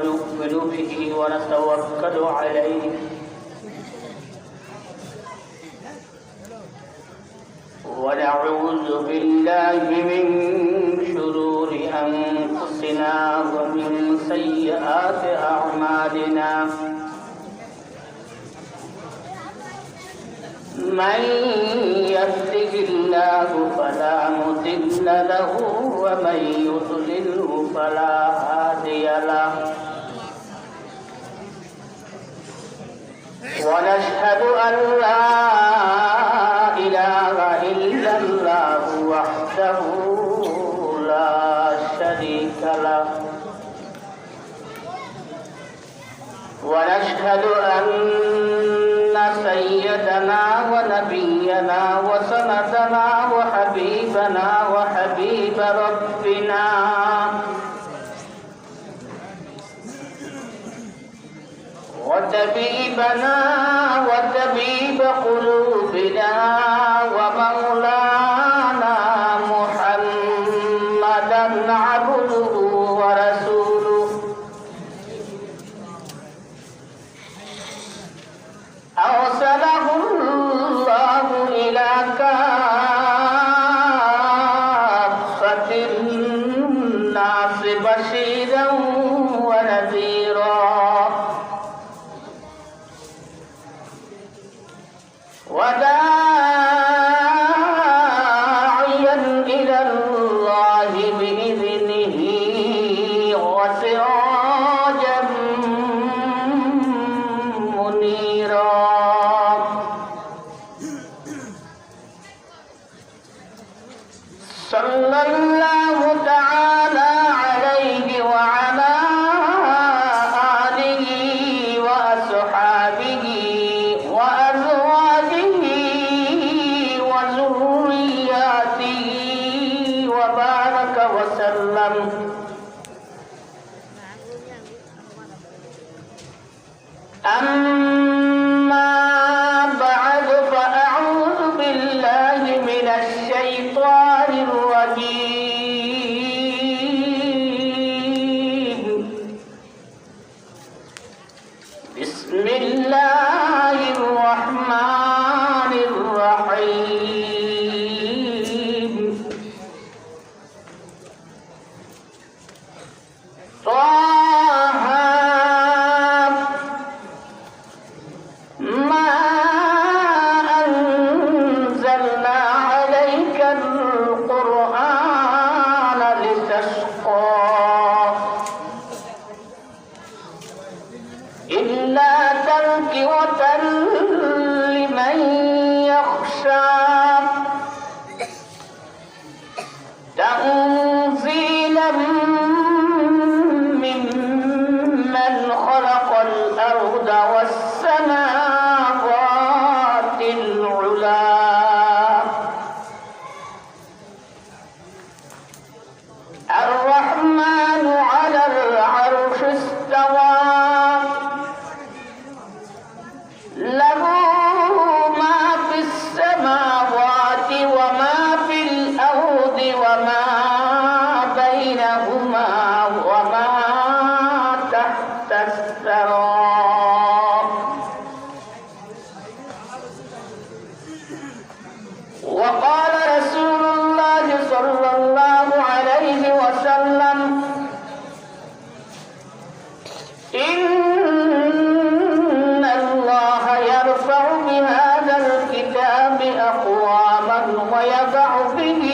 ونؤمن به ونتوكل عليه ونعوذ بالله من شرور أنفسنا ومن سيئات أعمالنا من يهده الله فلا مضل له ومن يضلله فلا هادي له ونشهد أن لا إله إلا الله وحده لا شريك له ونشهد أن سيدنا ونبينا وسندنا وحبيبنا وحبيب ربنا وطبيبنا وطبيب قلوبنا ومولانا محمدا عبده ورسوله أرسله الله إلى كافة الناس بشيرا ونذيرا وداعيا إلى الله بإذنه وسراجا منيرا صلى الله تعالى عليه وعلى آله وأصحابه وأزواجه وذرياته وبارك وسلم أما بعد فأعوذ بالله من الشيطان الرجيم بسم الله الرحمن الرحيم طه ما أنزلنا عليك القرآن لتشقى إلا تذكرة لمن يخشى تنزيلا ممن خلق الأرض والسماوات العلى الرحمن على العرش استوى له ما في السماوات وما في الأرض وما بينهما وما تحت الثرى وقال رسول الله صلى الله عليه وسلم إن الله يرفع بهذا الكتاب أقواما ويضع به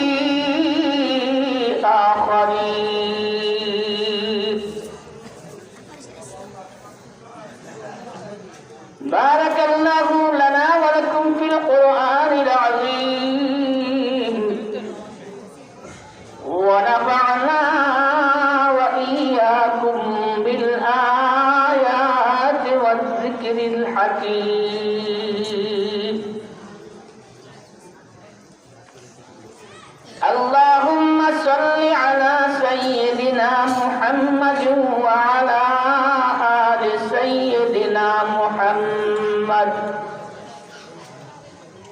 آخرين بارك الله لنا ولكم في القرآن العظيم ونفعنا وإياكم بالآيات والذكر الحكيم اللهم صل على سيدنا محمد وعلى آل سيدنا محمد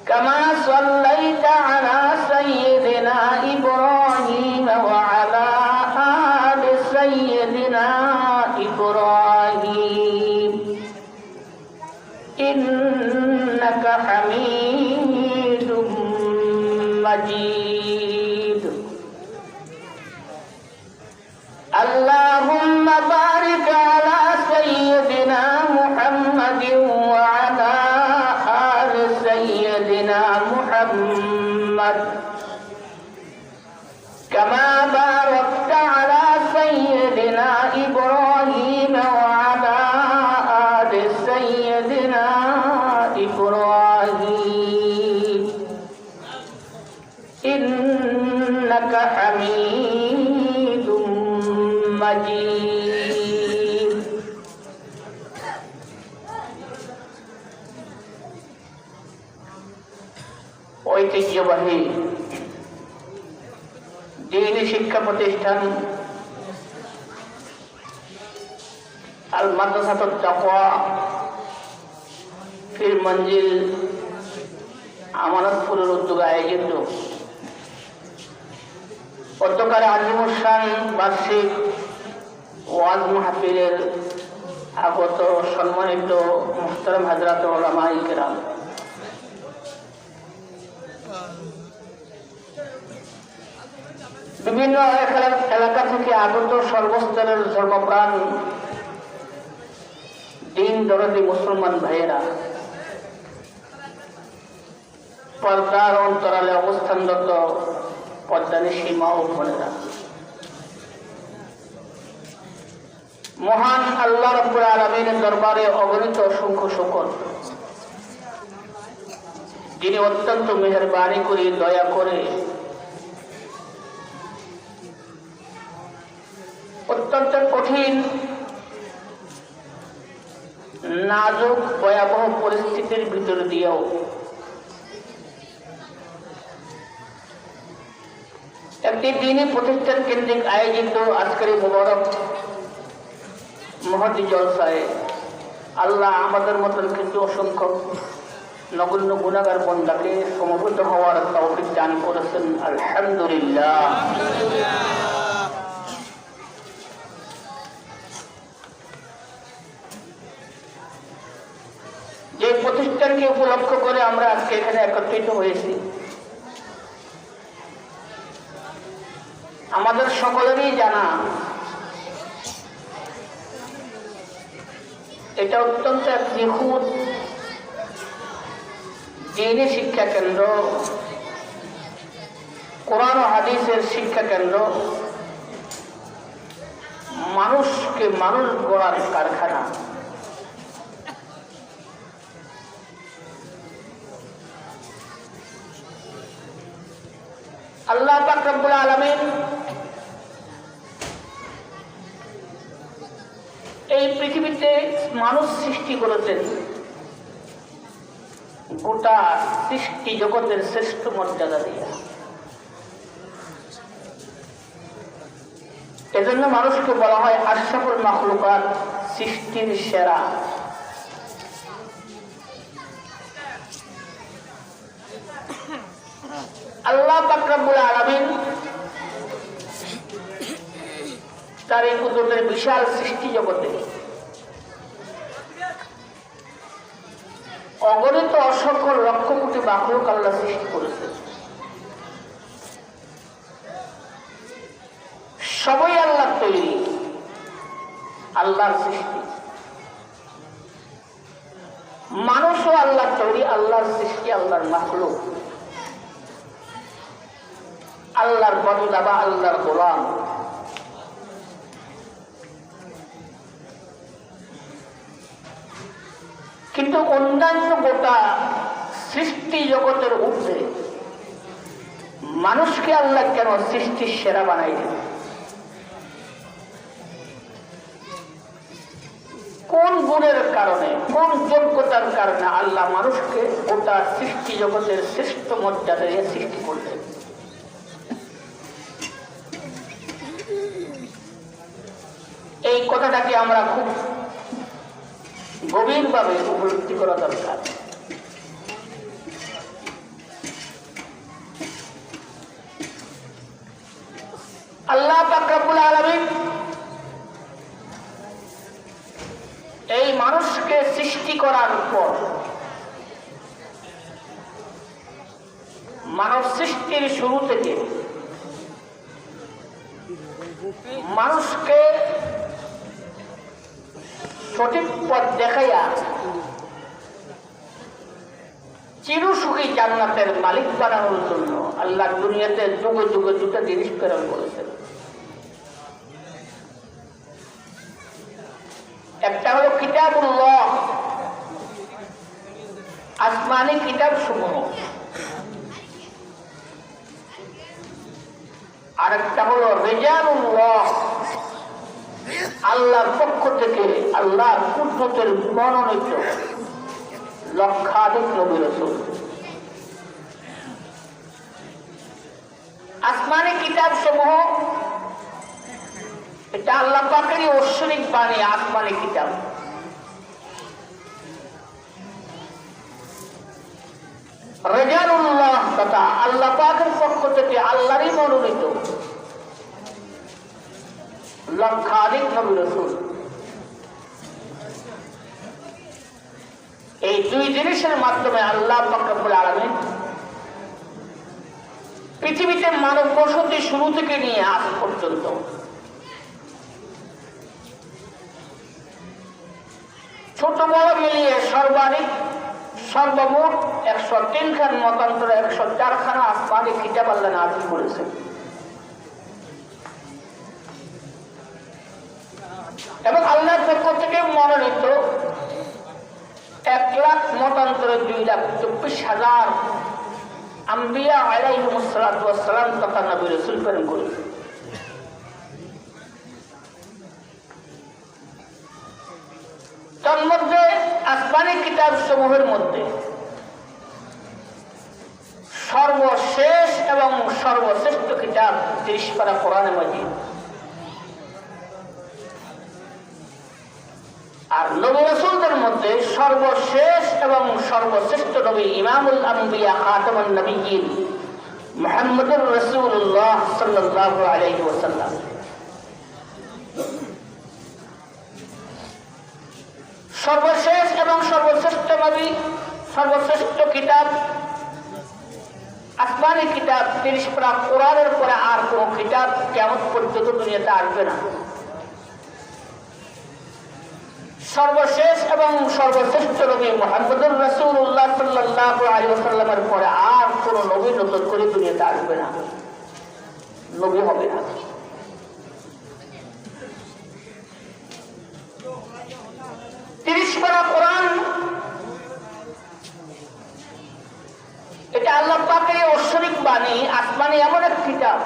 كما صليت على سيدنا إبراهيم وعلى آل سيدنا إبراهيم إبراهيم إنك حميد مجيد اللهم بارك على سيدنا محمد وعلى آل سيدنا محمد كما باركت على سيدنا إبراهيم وعلى آل سيدنا إبراهيم إنك حميد مجيد ঐতিহ্যবাহী দ্বীনি শিক্ষা প্রতিষ্ঠান আল মাদ্রাসাতুত তাকওয়া ফির মঞ্জিল আমানতপুরের উদ্যোগে আয়োজিত অধ্যকার আজিমুসান বার্ষিক ওয়াজ মাহফিলের আগত সম্মানিত মুহতারাম হযরত উলামায়ে কেরাম, বিভিন্ন এলাকা থেকে আগত সর্বস্তরের ধর্মপ্রাণ দিন দরদি মুসলমান ভাইয়েরা, পর্দার অন্তরালে অবস্থানরত পর্দানিশী মা ও বোনেরা, মহান আল্লাহ রাব্বুল আলামিনের দরবারে অগণিত অসংখ্য শুকর, যিনি অত্যন্ত মেহেরবানি করে দয়া করে অত্যন্ত কঠিন নাজুক ভয়াবহ পরিস্থিতির ভিতর দিয়েও একটি দ্বীনি প্রতিষ্ঠান কেন্দ্রিক আয়োজিত আজকের মুবারক মহতি জলসায় আল্লাহ আমাদের মতন কিন্তু অসংখ্য নগণ্য গুনাহগার বান্দাকে সমবেত হওয়ার তৌফিক দান করেছেন। আলহামদুলিল্লাহ। যে প্রতিষ্ঠানকে উপলক্ষ করে আমরা আজকে এখানে একত্রিত হয়েছি, আমাদের সকলেরই জানা এটা অত্যন্ত এক নিখুঁত দ্বীনি শিক্ষা কেন্দ্র, কোরআন ও হাদিসের শিক্ষা কেন্দ্র, মানুষকে মানুষ গড়ার কারখানা। আল্লাহ পাক রব্বুল আলামিন এই পৃথিবীতে মানুষ সৃষ্টি করেছেন গোটা সৃষ্টি জগতের শ্রেষ্ঠ মর্যাদা দিয়া। এজন্য মানুষকে বলা হয় আশরাফুল মাখলুকাত, সৃষ্টির সেরা। আল্লাহ পাক রব্বুল আলামিন তার এই কুদরতের বিশাল সৃষ্টি জগতে অগণিত অসংখ্য লক্ষ কোটি মাখলুক আল্লাহ সৃষ্টি করেছেন। সবই আল্লাহর তৈরি, আল্লাহর সৃষ্টি। মানুষও আল্লাহর তৈরি, আল্লাহর সৃষ্টি, আল্লাহর মাখলুক, আল্লাহর বান্দা বা আল্লাহর গোলাম। কিন্তু অন্যান্য গোটা সৃষ্টি জগতের ঊর্ধ্বে মানুষকে আল্লাহ কেন সৃষ্টির সেরা বানাইলেন? কোন গুণের কারণে, কোন যোগ্যতার কারণে আল্লাহ মানুষকে গোটা সৃষ্টি জগতের শ্রেষ্ঠ মর্যাদায় সৃষ্টি করলেন? এই কথাটাকে আমরা খুব গভীরভাবে উপলব্ধি করা দরকার। আল্লাহ পাক রব্বুল আলামিন মানুষকে সৃষ্টি করার পর মানব সৃষ্টির শুরু থেকে মানুষকে সঠিক পথ দেখাইয়া চিরসুখী জান্নাতের মালিক বানানোর জন্য আল্লাহ দুনিয়াতে যুগে যুগে দুটো জিনিস প্রেরণ করেছেন। একটা হলো কিতাবুল্লাহ, আসমানি কিতাব সমূহ, আর একটা হলো রিজালুল্লাহ, আল্লাহর পক্ষ থেকে আল্লাহর কুদরতের মনোনীত লক্ষাধিক নবী রাসূল। আসমানি কিতাব সমূহ এটা আল্লাহ পাকেরই ঐশ্বরিক বাণী, আসমানি কিতাব। রিজালুল্লাহ তথা আল্লাহ পাকের পক্ষ থেকে আল্লাহরই মনোনীত লক্ষাধিক নবী রাসূল। এই দুই জিনিসের মাধ্যমে আল্লাহ পাক রব্বুল আলামিন পৃথিবীতে মানব বসতি শুরু থেকে নিয়ে আজ পর্যন্ত ছোট বড় মিলিয়ে সর্বমোট 103 খান মতান্তরে 104 খানা আসমানি কিতাব আল্লাহ নাযিল করেছেন। এবং আল্লাহর পক্ষ থেকে মনোনীত 1 লাখ মতান্তরে 2,24,000 আম্বিয়া আলাইহিমুস সালাতু ওয়াস সালাম তথা নবী রাসূল প্রেরণ করেছেন। তন্মধ্যে আসমানি কিতাব সমূহের মধ্যে সর্বশেষ এবং সর্বশ্রেষ্ঠ কিতাব 30 পারা কোরআনে মাজিদ। আর নবী রাসূলদের মধ্যে সর্বশেষ এবং সর্বশ্রেষ্ঠ নবী ইমামুল আম্বিয়া খাতামুন নবিয়্যিন মুহাম্মদুর রাসূলুল্লাহ সাল্লাল্লাহু আলাইহি ওয়াসাল্লাম। সর্বশেষ এবং সর্বশ্রেষ্ঠ নবী, সর্বশ্রেষ্ঠ কিতাব আসমানি কিতাব 30 পারা কোরআনের পরে আর কোন কিতাব কিয়ামত পর্যন্ত দুনিয়াতে আসবে না। সর্বশেষ এবং সর্বশ্রেষ্ঠ নবী মুহাম্মদুর রাসূলুল্লাহ সাল্লাল্লাহু আলাইহি ওয়াসাল্লামের পরে আর কোন নবী নতুন করে দুনিয়াতে আসবে না, নবী হবে না। কোরআন এটা আল্লাহ পাকের ঐশ্বরিক বাণী, আসমানি এমন এক কিতাব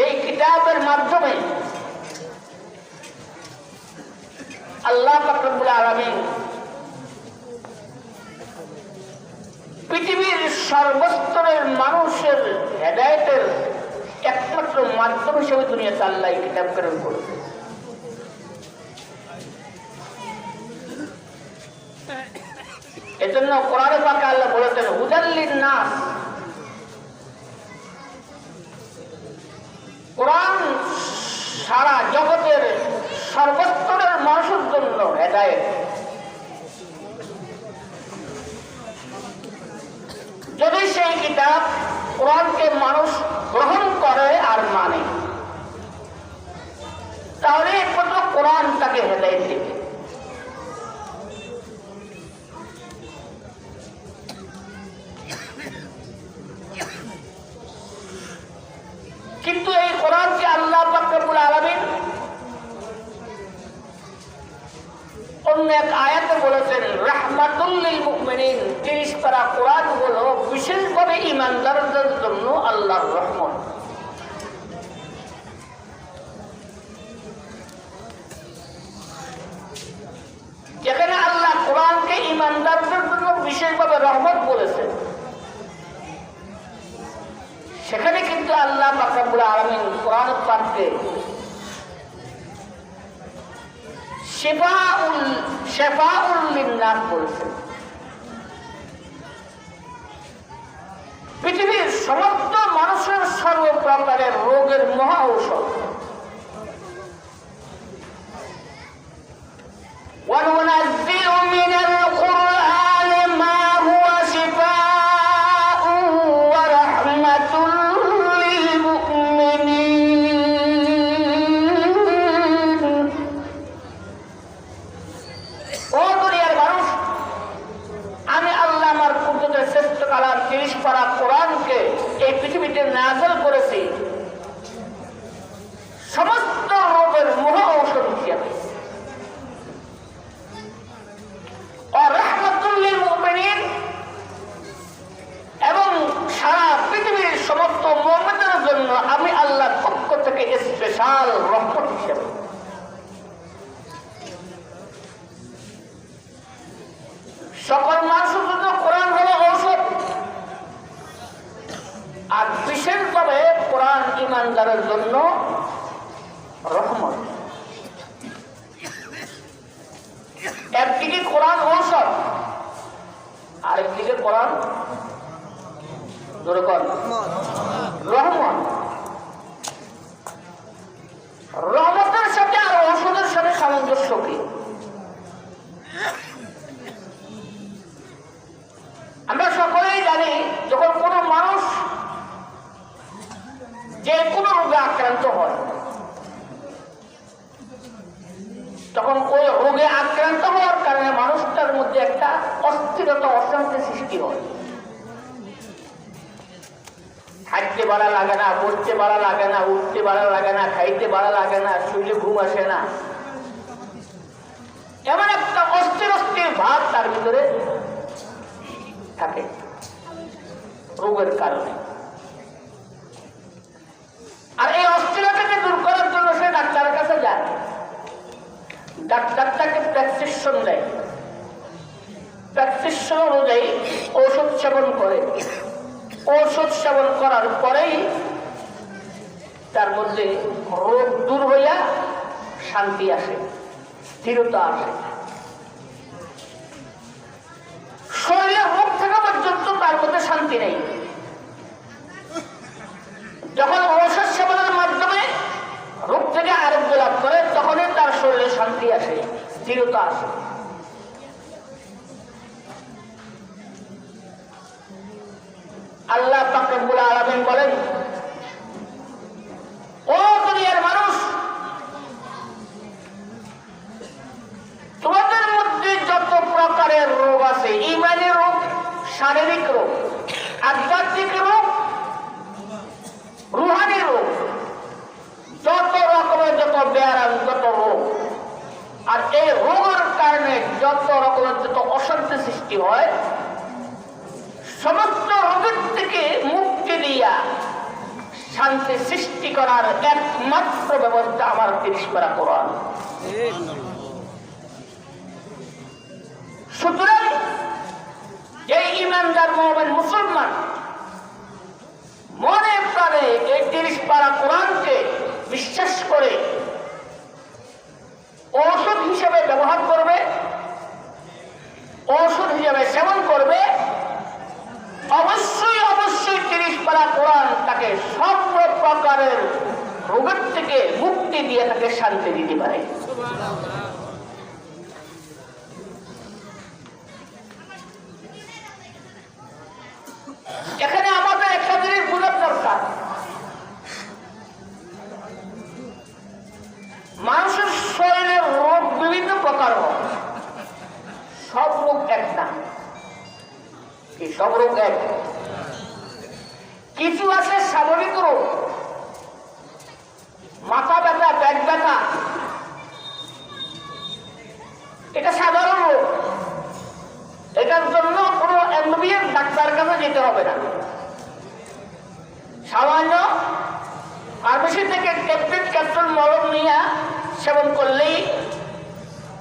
এই কিতাবের মাধ্যমে আল্লাহ পাক রব্বুল আলামিন পৃথিবীর সর্বস্তরের মানুষের হেদায়েতের একমাত্র মাধ্যম হিসেবে দুনিয়াতে আল্লাহ এই কিতাব প্রেরণ করেছে। এজন্য কোরআনে পাকে আল্লাহ বলেছেন হুদাল লিন-নাস, কোরআন সারা জগতের সর্বস্তরের মানুষের জন্য হেদায়েত। যদি সেই কিতাব কোরআনকে মানুষ গ্রহণ করে আর মানে, তাহলে একমাত্র কোরআন তাকে হেদায়েত দেবে। কিন্তু এই কোরআনকে আল্লাহ পাক রব্বুল আলামিন অন্য এক আয়াতে বলেছেন রাহমাতুল লিল মুমিনিন। 30 পারা কোরআন হলো বিশেষভাবে ঈমানদারদের জন্য আল্লাহর রহমত। যেখানে আল্লাহ কোরআনকে ঈমানদারদের জন্য বিশেষভাবে রহমত বলেছেন, সেখানে কিন্তু আল্লাহ পাক রব্বুল আলামিন কোরআন পাককে শিফাউল লিন-নাস বলেছেন। পৃথিবীর সমস্ত মানুষের সর্বপ্রকারের রোগের মহা ঔষধ। সমস্ত রোগের মহা ঔষধ হিসেবে রাহমাতুল লিল মুমিনিন এবং সারা পৃথিবীর সমস্ত মুমিনদের জন্য আমি আল্লাহর পক্ষ থেকে স্পেশাল রহমত হিসেবে। সকল মানুষের জন্য কোরআন হলো ঔষধ, আর বিশেষভাবে কোরআন ঈমানদারের জন্য রহমত। একদিকে কোরআন ঔষধ, আরেকদিকে কোরআন রহমত। রহমতের সাথে আর ঔষধের সাথে সামঞ্জস্য কি? আমরা সকলেই জানি যখন কোনো মানুষ যে কোনো রোগে আক্রান্ত হয়, তখন ওই রোগে আক্রান্ত হওয়ার কারণে মানুষটার মধ্যে একটা অস্থিরতা, অশান্তি সৃষ্টি হয়। হাঁটতে ভালো লাগে না, বসতে ভালো লাগে না, উঠতে ভালো লাগে না, খাইতে ভালো লাগে না, শুইলে ঘুম আসে না, এমন একটা অস্থির অস্থির ভাব তার ভিতরে থাকে রোগের কারণে। আর এই অস্থিরতাকে দূর করার জন্য সে ডাক্তারের কাছে যায়, ডাক্তার তাকে প্রেসক্রিপশন দেয়, প্রেসক্রিপশন অনুযায়ী ঔষধ সেবন করে। ঔষধ সেবন করার পরেই তার মধ্যে রোগ দূর হইয়া শান্তি আসে, স্থিরতা আসে। শরীরে রোগ থাকা পর্যন্ত তার মধ্যে শান্তি নেই। যখন ঔষধ সেবনের মাধ্যমে রোগ থেকে আরোগ্য লাভ করে, তখনই তার শরীরে শান্তি আসে, স্থিরতা আসে। আল্লাহ পাক রব্বুল আলামিন বলেন, ও দুনিয়ার মানুষ, তোমাদের মধ্যে যত প্রকারের রোগ আছে, ইমানি রোগ, শারীরিক রোগ, আধ্যাত্মিক রোগ, রুহানি রোগ, যত রকমের যত ব্যায়াম, যত রোগ, আর এই রোগের কারণে যত রকমের যত অশান্তি সৃষ্টি হয়, সমস্ত রোগের থেকে মুক্তি দিয়া শান্তি সৃষ্টি করার একমাত্র ব্যবস্থা আমার ৩০ পারা কোরআন। সুতরাং এই ঈমানদার মুমিন মুসলমান মনে প্রাণে এই ৩০ পারা কোরআনকে বিশ্বাস করে ঔষধ হিসেবে ব্যবহার করবে, ঔষধ হিসেবে সেবন করবে, অবশ্যই অবশ্যই ৩০ পারা কোরআন তাকে সব প্রকারের রোগের থেকে মুক্তি দিয়ে তাকে শান্তি দিতে পারে। এখানে আমাদের একটা জিনিস বোঝার দরকার, মানুষের শরীরের রোগ বিভিন্ন প্রকার হয়, সব রোগ এক না। সব রোগ এক, কিছু আছে স্বাভাবিক রোগ, মাথা ব্যথা, পেট ব্যথা, এটা সাধারণ রোগ, এটার জন্য কোনো এমবিবিএস ডাক্তার কাছে যেতে হবে না। সামান্য ফার্মেসি থেকে ট্যাবলেট, ক্যাপসুল, মলম নিয়ে সেবন করলেই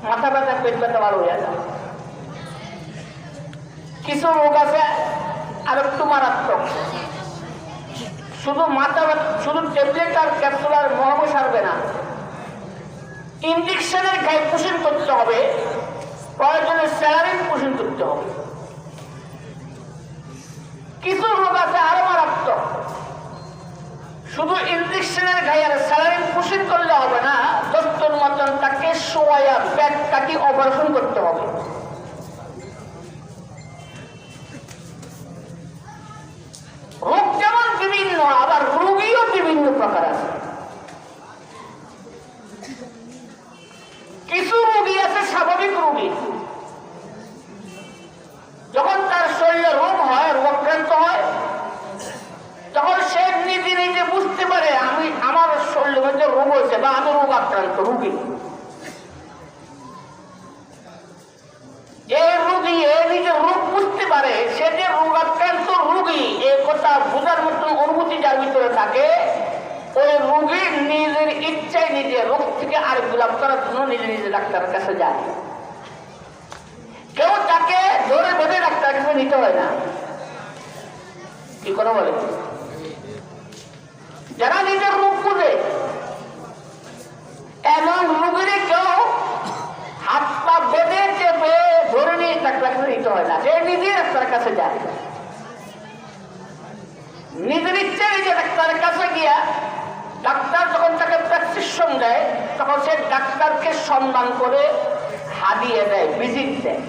মাথা ব্যথা, পেট ব্যথা ভালো হয়ে যায়। কিছু রোগ আছে আর একটু মারাত্মক, শুধু মাথা, শুধু ট্যাবলেট আর ক্যাপসুল আর মলম সারবে না, ইনজেকশনের গায়ে পোষণ করতে হবে, প্রয়োজনে স্যালারিন পোষণ করতে হবে। কিছু রোগ আছে আরো মারাত্মক, শুধু ইনজেকশনের গায়ে আর স্যালারিন পোষণ করলে হবে না, দস্তুর মতন তাকে শোয়া পেট কাটি অপারেশন করতে হবে। রোগ যেমন বিভিন্ন, আবার রোগীও বিভিন্ন প্রকার আছে। কিছু রোগী আছে স্বাভাবিক রোগী, যখন তার শরীরে রোগ হয়, রোগাক্রান্ত হয়, তখন সে নিজে নিজে বুঝতে পারে আমার শরীরের মধ্যে রোগ হয়েছে, বা আমি রোগ আক্রান্ত রুগী। যে রুগী নিজে রোগ বুঝতে পারে, সে যে রোগ আক্রান্ত রুগী এই কথা বোঝার মতন অনুভূতি যার ভিতরে থাকে, ওই রুগী নিজের ইচ্ছায় নিজে রোগ থেকে আরেকটু লাভ করার জন্য নিজে নিজে ডাক্তারের কাছে যায়। কেউ তাকে ধরে বেঁধে ডাক্তারের কাছে নিতে হয় না। কি কথা বলে? যারা নিজের রোগ বুঝে এমন রুগীর কেউ হাত পা বেঁধে চেপে ধরে নিয়ে ডাক্তার কাছে নিতে হয় না, সে নিজে ডাক্তারের কাছে যায়। নিজের ইচ্ছে নিজে ডাক্তারের কাছে গিয়া ডাক্তার যখন তাকে প্রেসক্রিপশন দেয়, তখন সে ডাক্তারকে সম্মান করে হাদিয়ে দেয়, ভিজিট দেয়,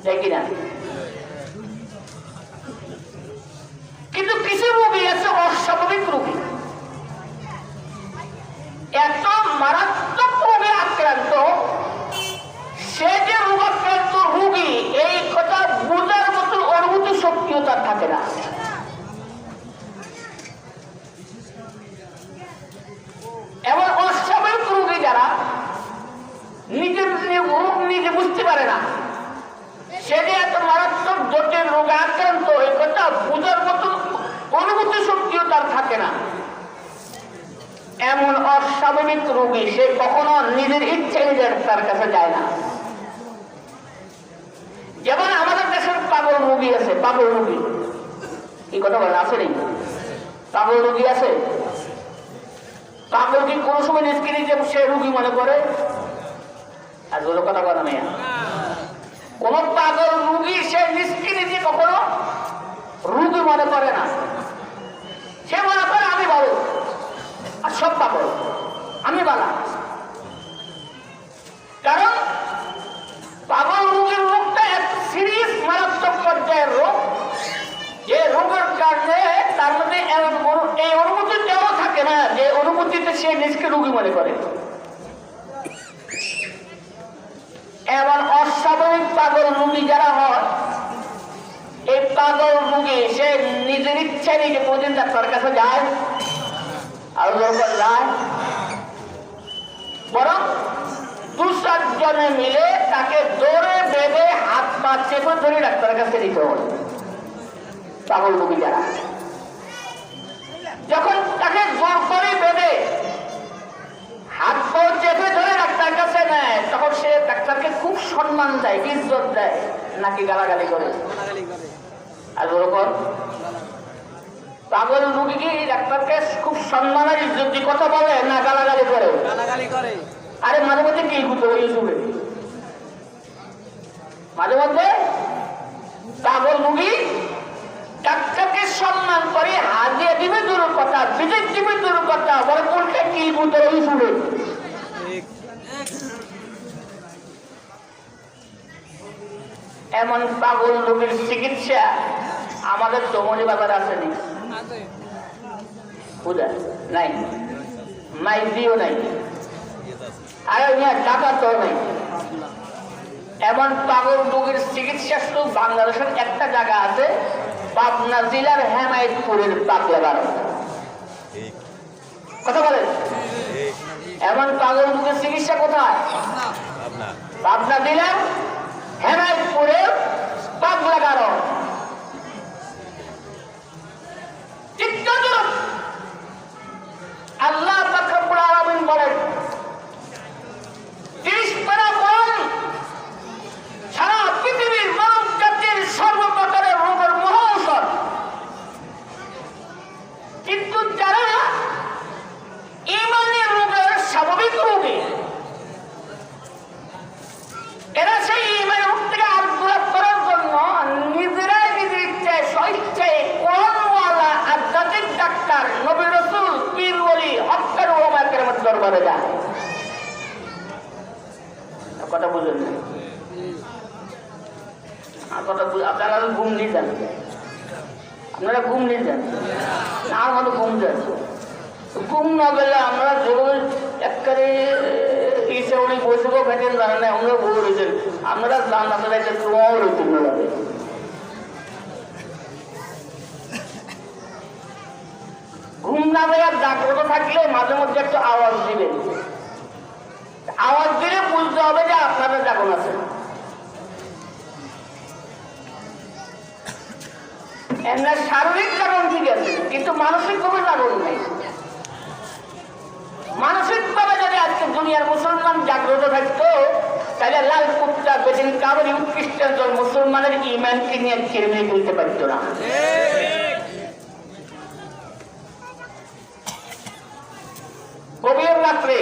দেয় কিনা? কিন্তু কিছু রোগী আছে অস্বাভাবিক রোগী, এত মারাত্মক রোগে আক্রান্ত, সে যে রোগাক্রান্ত রোগী এই কথা বোঝার মতো অনুভূতি শক্তিও তার থাকে না। এমন অস্বাভাবিক রোগী যারা নিজের রোগ নিজে বুঝতে পারে না, সে যে এত মারাত্মক জটিল রোগে আক্রান্ত এই কথা বোঝার মতো অনুভূতি শক্তিও তার থাকে না। এমন অস্বাভাবিক রোগী সে কখনো নিজের ইচ্ছে নিজের তার কাছে যায় না। যেমন আমাদের দেশের পাগল রোগী আছে, পাগল রোগী, এই কথা বলেন আছে নেই? পাগল রোগী আছে। পাগল কি কোনো সময় নিজকে নিজে সে রোগী মনে করে? আর বলো কথা বলা মেয়া, কোন পাগল রোগী সে নিজকে নিজে কখনো রোগী মনে করে না। সে মনে করে আমি ভালো, আর সব পাগল, আমি বালা। কারণ পাগল রোগীর রোগটা এক সিরিয়াস মারাত্মক পর্যায়ের রোগ, যে রোগের কারণে তার মধ্যে এই অনুভূতিটাও থাকে না যে অনুভূতিতে সে নিজকে রোগী মনে করে। এমন অস্বাভাবিক পাগল রোগী যারা হয়, এই পাগল রোগী সে নিজের ইচ্ছায় নিজে কোনদিন ডাক্তার কাছে যায়, আর যখন যায় বরং দু চারজনে মিলে তাকে ধরে বেঁধে হাত পা চেপে ধরে ডাক্তারের কাছে নিতে হয়। পাগল রোগী যারা যখন তাকে জোর করে বেঁধে হাত পা চেপে ধরে ডাক্তার কাছে নেয়, তখন সে ডাক্তারকে খুব সম্মান দেয়, ইজ্জত দেয়, নাকি গালাগালি করে? আর ওরকম পাগল রোগী কি ডাক্তারকে খুব সম্মানের ইজ্জত দিয়ে কথা বলে না গালাগালি করে? আরে মাঝে মধ্যে কি গুতো ইউটিউবে মাঝে মধ্যে পাগল রোগী ডাক্তারকে সম্মান করে হাজিয়ে দিবে দূর কথা, বিজয় দিবে দূর কথা, বলে কোনটা কি গুতো ইউটিউবে। এমন পাগল রোগীর চিকিৎসা আমাদের চমনি বাজার আসেনি, বুঝা নাই, মাইদিও নাই, আরে টাকা তো নাই। এমন পাগল রোগীর চিকিৎসা শুধু বাংলাদেশের একটা জায়গা আছে, পাবনা জেলার হেমায়তপুরের পাগলাগার। কথা বলেন, এমন পাগল রোগীর চিকিৎসা কোথায়? পাবনা জেলার হেমায়তপুরের পাগলাগার। আল্লাহ পাক রব্বুল আলামিন বলেন 30 পারা কোরআন সারা পৃথিবীর মানব জাতির সর্বপ্রকারের রোগের মহা ঔষধ। কিন্তু যারা ঈমানের রোগের স্বাভাবিক রোগী, এরা সেই ঈমানের রোগ থেকে আত্মলাভ করার জন্য নিজেরাই নিজের ইচ্ছায় স্বইচ্ছায় কোরআনওয়ালা আধ্যাত্মিক ডাক্তার, নবী রাসূল, পীর ওলি, হক্কার ওলামা কেরামের দরবারে যায়। কথা বুঝলেন না? কথা আপনারা ঘুম নিয়ে যান, আপনারা ঘুম নিয়ে যান, আর মতো ঘুম যান। ঘুম না গেলে আমরা যেগুলো একবারে ইসে উনি বসেও ফেটেন জানেন না, আমরা বউ রয়েছেন, আমরা জান আপনারা একটা তোমাও রয়েছেন লাগে। ঘুম না দেওয়ার জাগ্রত থাকলে মাঝে মধ্যে একটু আওয়াজ দিবেন। আওয়াজ দিলে বুঝতে হবে যে আপনাদের জাগরণ আছে। এমনি শারীরিক জাগরণ ঠিক আছে, কিন্তু মানসিকভাবে জাগরণ নেই। মানসিকভাবে যদি আজকে দুনিয়ার মুসলমান জাগ্রত থাকতো, তাহলে লাল কুত্তা বেদিন কাবরি উৎকৃষ্ট দল মুসলমানের ইমানকে নিয়ে ছেড়ে ফেলতে পারত না। গভীর রাত্রে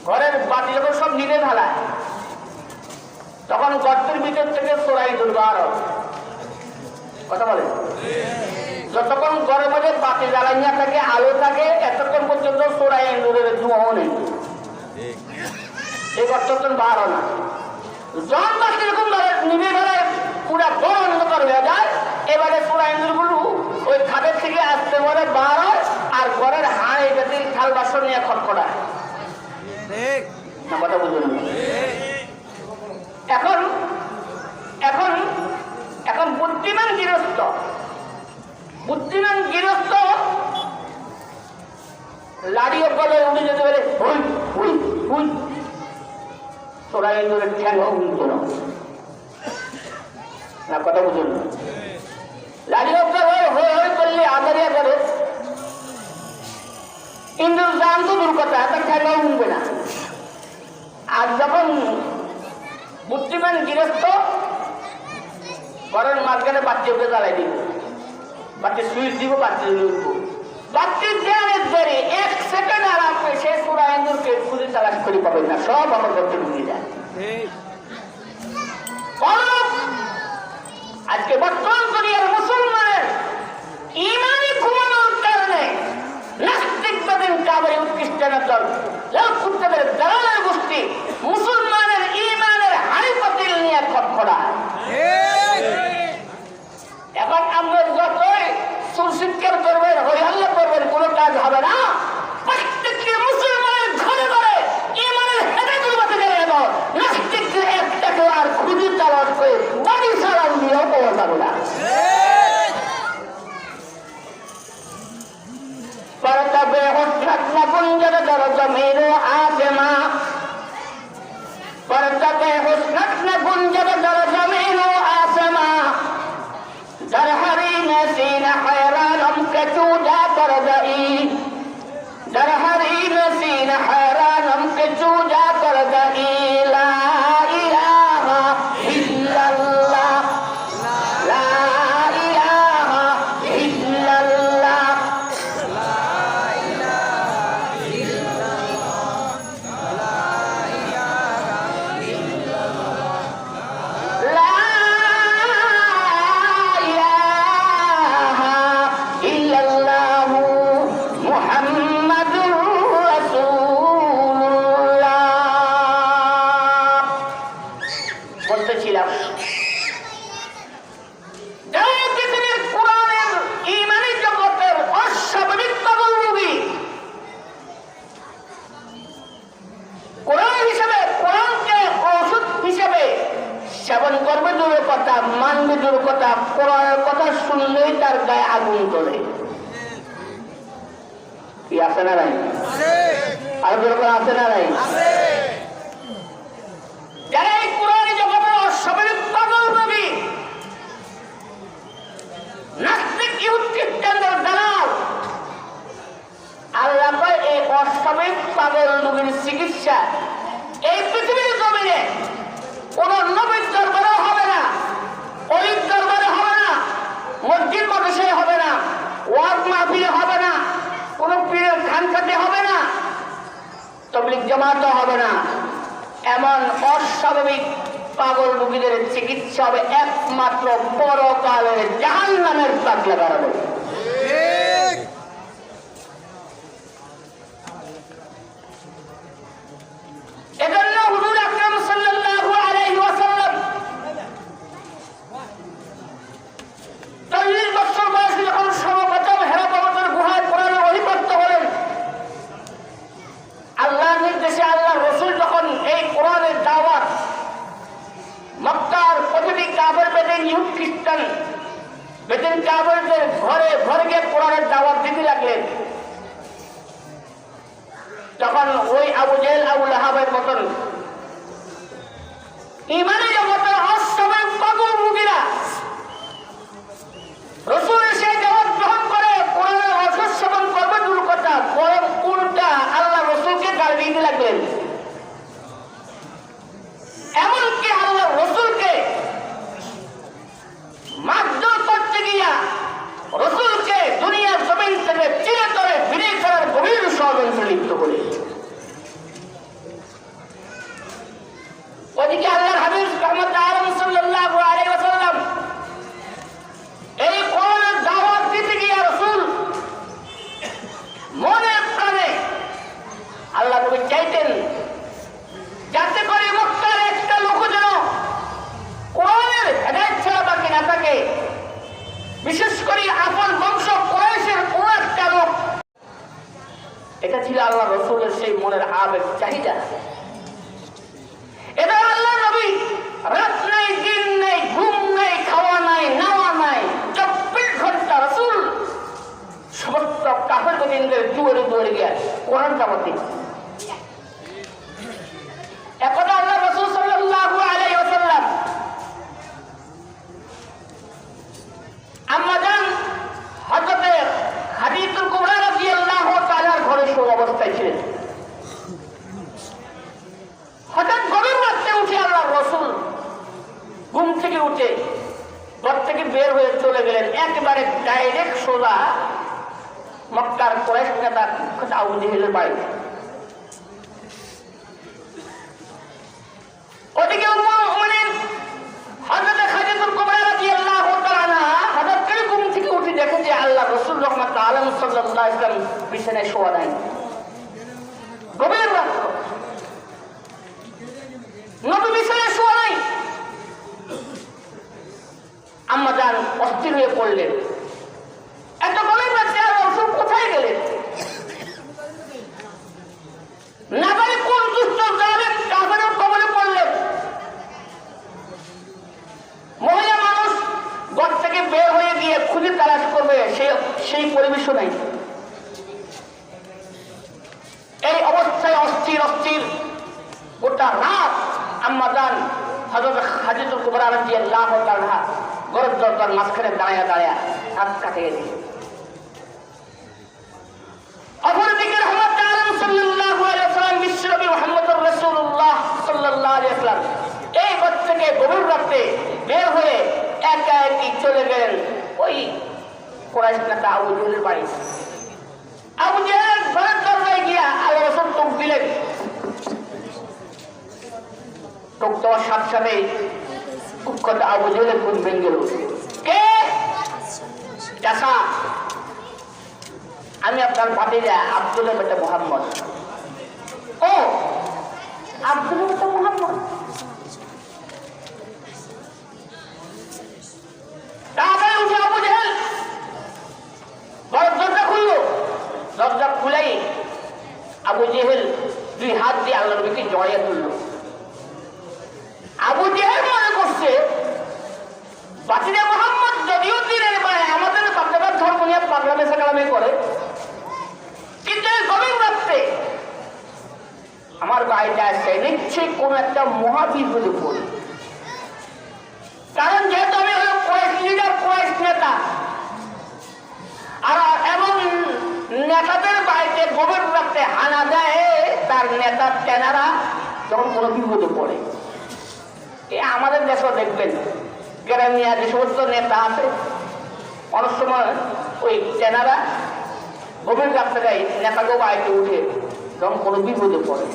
ঘরের বাতি যখন সব নিভে ফেলায়, তখন গর্তের ভিতর থেকে চোরাই দুর্বার কথা বলে। যতক্ষণ ঘরের মধ্যে বাতি জ্বালাইয়া থাকে, আলো থাকে, এতক্ষণ পর্যন্ত চোরাই ইন্দুরের ধোঁয়াও নেই, এই গর্ত বার হয় না। যখন বাতি এরকম নিভে ফেলায় পুরা বড় অন্ধকার হয়ে যায়, এবারে চোরাই ইন্দুর গুলো ওই খাদের থেকে আসতে পারে বার হয়, আর ঘরের হাড় এটাতে থাল বাসন নিয়ে খটখটায়। কথা বুঝলেন? এখন এখন এখন বুদ্ধিমান গৃহস্থ লাড়িও গলে উঠে যেতে পারে, হুই হুই হুই, চোরাই ইন্দুরের ঠ্যাংও উঠতো না। কথা বুঝলেন? লাড়িও গলে হয়ে হয়ে করলে আদারিয়া করে ইন্দুর জান তো দূর কথা, তার ঠ্যাংও উঠবে না। আর যখন বুদ্ধিমান গৃহস্থ ঘরের মাঝখানে বাচ্চা উঠে জ্বালাই দিব, বাচ্চা সুইচ দিব, বাচ্চা উঠবো, বাচ্চার দেওয়ার দেরি 1 সেকেন্ড আর আপনি সেই চোরা ইন্দুরকে খুঁজে তালাশ করে পাবেন না, সব আমার ঘরকে ঢুকে যায়। আজকে বর্তমান দুনিয়ার মুসলমানের ইমানি ঘুমানোর কারণে নাস্তিকবাদীর কাবরে উৎকৃষ্টান দল কুত্তাদের দালালের গোষ্ঠী মুসলমানের ইমানের হাড়ি পাতিল নিয়ে খটখটায়। এখন আমরা যতই সুশিক্ষার করবেন, হরিহাল্লা করবেন, কোনো কাজ হবে না। প্রত্যেকটি মুসলমানের ঘরে ঘরে ইমানের হেঁটে দুর্বাতে গেলে এবং নাস্তিকদের একটাকে আর খুঁজে চালান করে বাড়ি সালাম দিয়েও পাওয়া যাবে না। परतबे हुस्नत न गुंजर दर जमीनो आसमा, परतबे हुस्नत न गुंजर दर जमीनो आसमा, दर हरी में सीन हैरानम के चूजा कर दई, दर हरी में सीन हैरानम के चूजा कर दई। ला इलाहा इल्लल्लाह, ला इलाहा इल्लल्लाह, মানবে দূর কথা, কোরআনের কথা শুনলেই তার গায়ে আগুন জ্বলে। কি আছে না নাই? আর দরকার আছে না নাই? যারা এই কোরআনী জগতের অস্বাভাবিক পাগল নবী, নাস্তিক ইহুদ খ্রিস্টানদের দালাল, আল্লাহ পায় এই অস্বাভাবিক পাগল নবীর চিকিৎসা এই পৃথিবীর জমিনে কোন নবীর দরবারেও হবে না, অলির দরবারে হবে না, মসজিদ মাদ্রাসায় হবে না, ওয়াজ মাহফিলে হবে না, কোন পীরের খানকাতে হবে না, তাবলীগ জামাতে হবে না। এমন অস্বাভাবিক পাগল রোগীদের চিকিৎসা হবে একমাত্র পরকালের জাহান্নামের পাগলা কারণে। এজন্য হুজুর আকরাম সাল্লাল্লাহু আলাইহি ওয়াসাল্লাম 40 বছর বয়সে যখন সর্বপ্রথম হেরা পর্বতের গুহায় কোরআনের ওহী পড়তে হলেন, আল্লাহর নির্দেশে আল্লাহ রাসূল যখন এই কোরআনের দাওয়াত মক্কার প্রতিটি কাফের বেদিন ইহুদ খ্রিস্টান বেদিন কাফেরদের ঘরে তখন ওই আবু জেহেল আবু লাহাবের মতন ইমানের মতন অস্বাভাবিক পাগল মুগিরা রাসূলের সেই দাওয়াত গ্রহণ করে কোরআনের অসৎ সেবন করবে দূর কথা, বরং উল্টা আল্লাহ রাসূলকে গালি দিতে লাগলেন। এমনকি আল্লাহ রাসূলকে মারধর করতে গিয়া রাসূলকে দুনিয়ার জমিন থেকে চিরতরে বিদায় করার গভীর ষড়যন্ত্রে লিপ্ত করে। ওদিকে আল্লাহর হাবিব মুহাম্মদ সাল্লাল্লাহু আলাইহি ওয়াসাল্লাম এই কোরআনের দাওয়াত দিতে গিয়ে রাসূল মনে প্রাণে আল্লাহ নবী চাইতেন যাতে করে মক্কার একটা লোক যেন কোরআনের হেদায়েত ছাড়া বাকি না থাকে, বিশেষ করে আপন বংশ কুরাইশের কোন একটা লোক। এটা ছিল আল্লাহ রাসূলের সেই মনের আবেগ চাহিদা। এটা আল্লাহ নবী রাত নাই দিন নাই ঘুম নাই খাওয়া নাই নাওয়া নাই 24 ঘন্টা রাসূল সমস্ত কাফের গোবিন্দের দুয়ারে দুয়ারে গিয়া কোরআন দাওয়াত দিতেন। একদা আল্লাহ রাসূল সাল্লাল্লাহু আলাইহি ওয়াসাল্লাম আম্মা জান হযরত খাদিজাতুল কুবরা রাদিয়াল্লাহু তাআলার ঘরে শোক অবস্থায় ছিলেন। হঠাৎ গভীর রাতে উঠে আল্লাহ রাসূল ঘুম থেকে উঠে ঘর থেকে বের হয়ে চলে গেলেন একেবারে ডাইরেক্ট সোজা মক্কার কুরাইশ নেতা আবু জেহেলের বাড়িতে। ওদিকে হযরত খাদিজাতুল কুবরা রাদিয়াল্লাহু তাআলা হঠাৎ করে ঘুম থেকে উঠে দেখেন যে আল্লাহ রাসূল রাহমাতুল্লাহ আলাইহি সাল্লাল্লাহু আলাইহি ওয়াসাল্লাম বিছানায় শোয়া নাই। গভীর রাত, নবী বিছানায় শোয়া নাই। আম্মা জান অস্থির হয়ে পড়লেন, এত গভীর রাতে আর রাসূল কোথায় গেলেন? না জানি কোন দুষ্ট জালেম কাফেরের কবলে পড়লেন। মহিলা মানুষ ঘর থেকে বের হয়ে গিয়ে খুঁজে তালাশ করবে সেই পরিবেশও নাই। এই অবস্থায় অস্থির অস্থির গোটা রাত আম্মা জান হযরত খাদিজাতুল কুবরা রাদিয়াল্লাহু তাআলা ঘরের দরজার মাঝখানে দাঁড়ায়া দাঁড়ায়া রাত কাটিয়ে দিলেন। অপরদিকে রাহমাত আলম সাল্লাল্লাহু আলাইহি ওয়াসাল্লাম বিশ্বনবী মুহাম্মদুর রাসূলুল্লাহ সাল্লাল্লাহু আলাইহি ওয়াসাল্লাম এই ঘর থেকে গভীর রাতে বের হয়ে একা একই চলে গেলেন ওই কুরাইশ নেতা আবু জেহেলের বাড়ি। আবু জেহেল ঘরের দরজায় গিয়া আল্লাহ রাসূল টোক দিলেন। টোক দেওয়ার সাথে সাথে কুখ্যাত আবু জেহেলের ঘুম ভেঙে গেল। কে? চাচা, আমি আপনার ভাতিজা আব্দুলের বেটা মুহাম্মদ। ও আব্দুলের বেটা মুহাম্মদ? তাড়াতাড়ি উঠে আবু জেহেল দরজা খুললো। দরজা খুলেই আবু জেহেল 2 হাত দিয়ে আল্লাহ নবীকে জড়িয়ে তুলল। আবু জেহেল মনে করছে ভাতিজা মুহাম্মদ যদিও দিনের বেলায় আমাদের বাপদাদার ধর্ম নিয়ে পাগলামে সাগলামে করে, কিন্তু গভীর রাত্রে আমার বাড়িতে আসছে নিশ্চয়ই কোন একটা মহাবিপদে পড়ে। কারণ যেহেতু আমি হলো কুরাইশ লিডার, কুরাইশ নেতা, আর এমন নেতাদের বাড়িতে গভীর রাত্রে হানা দেয় তার নেতার টেনারা যখন কোনো বিপদে পড়ে। আমাদের দেশেও দেখবেন গ্রামীয় যে সমস্ত নেতা আছে অনেক সময় ওই টেনারা গভীর রাত্রে নেতাকেও বাড়িতে উঠে যখন কোনো বিপদে পড়ে।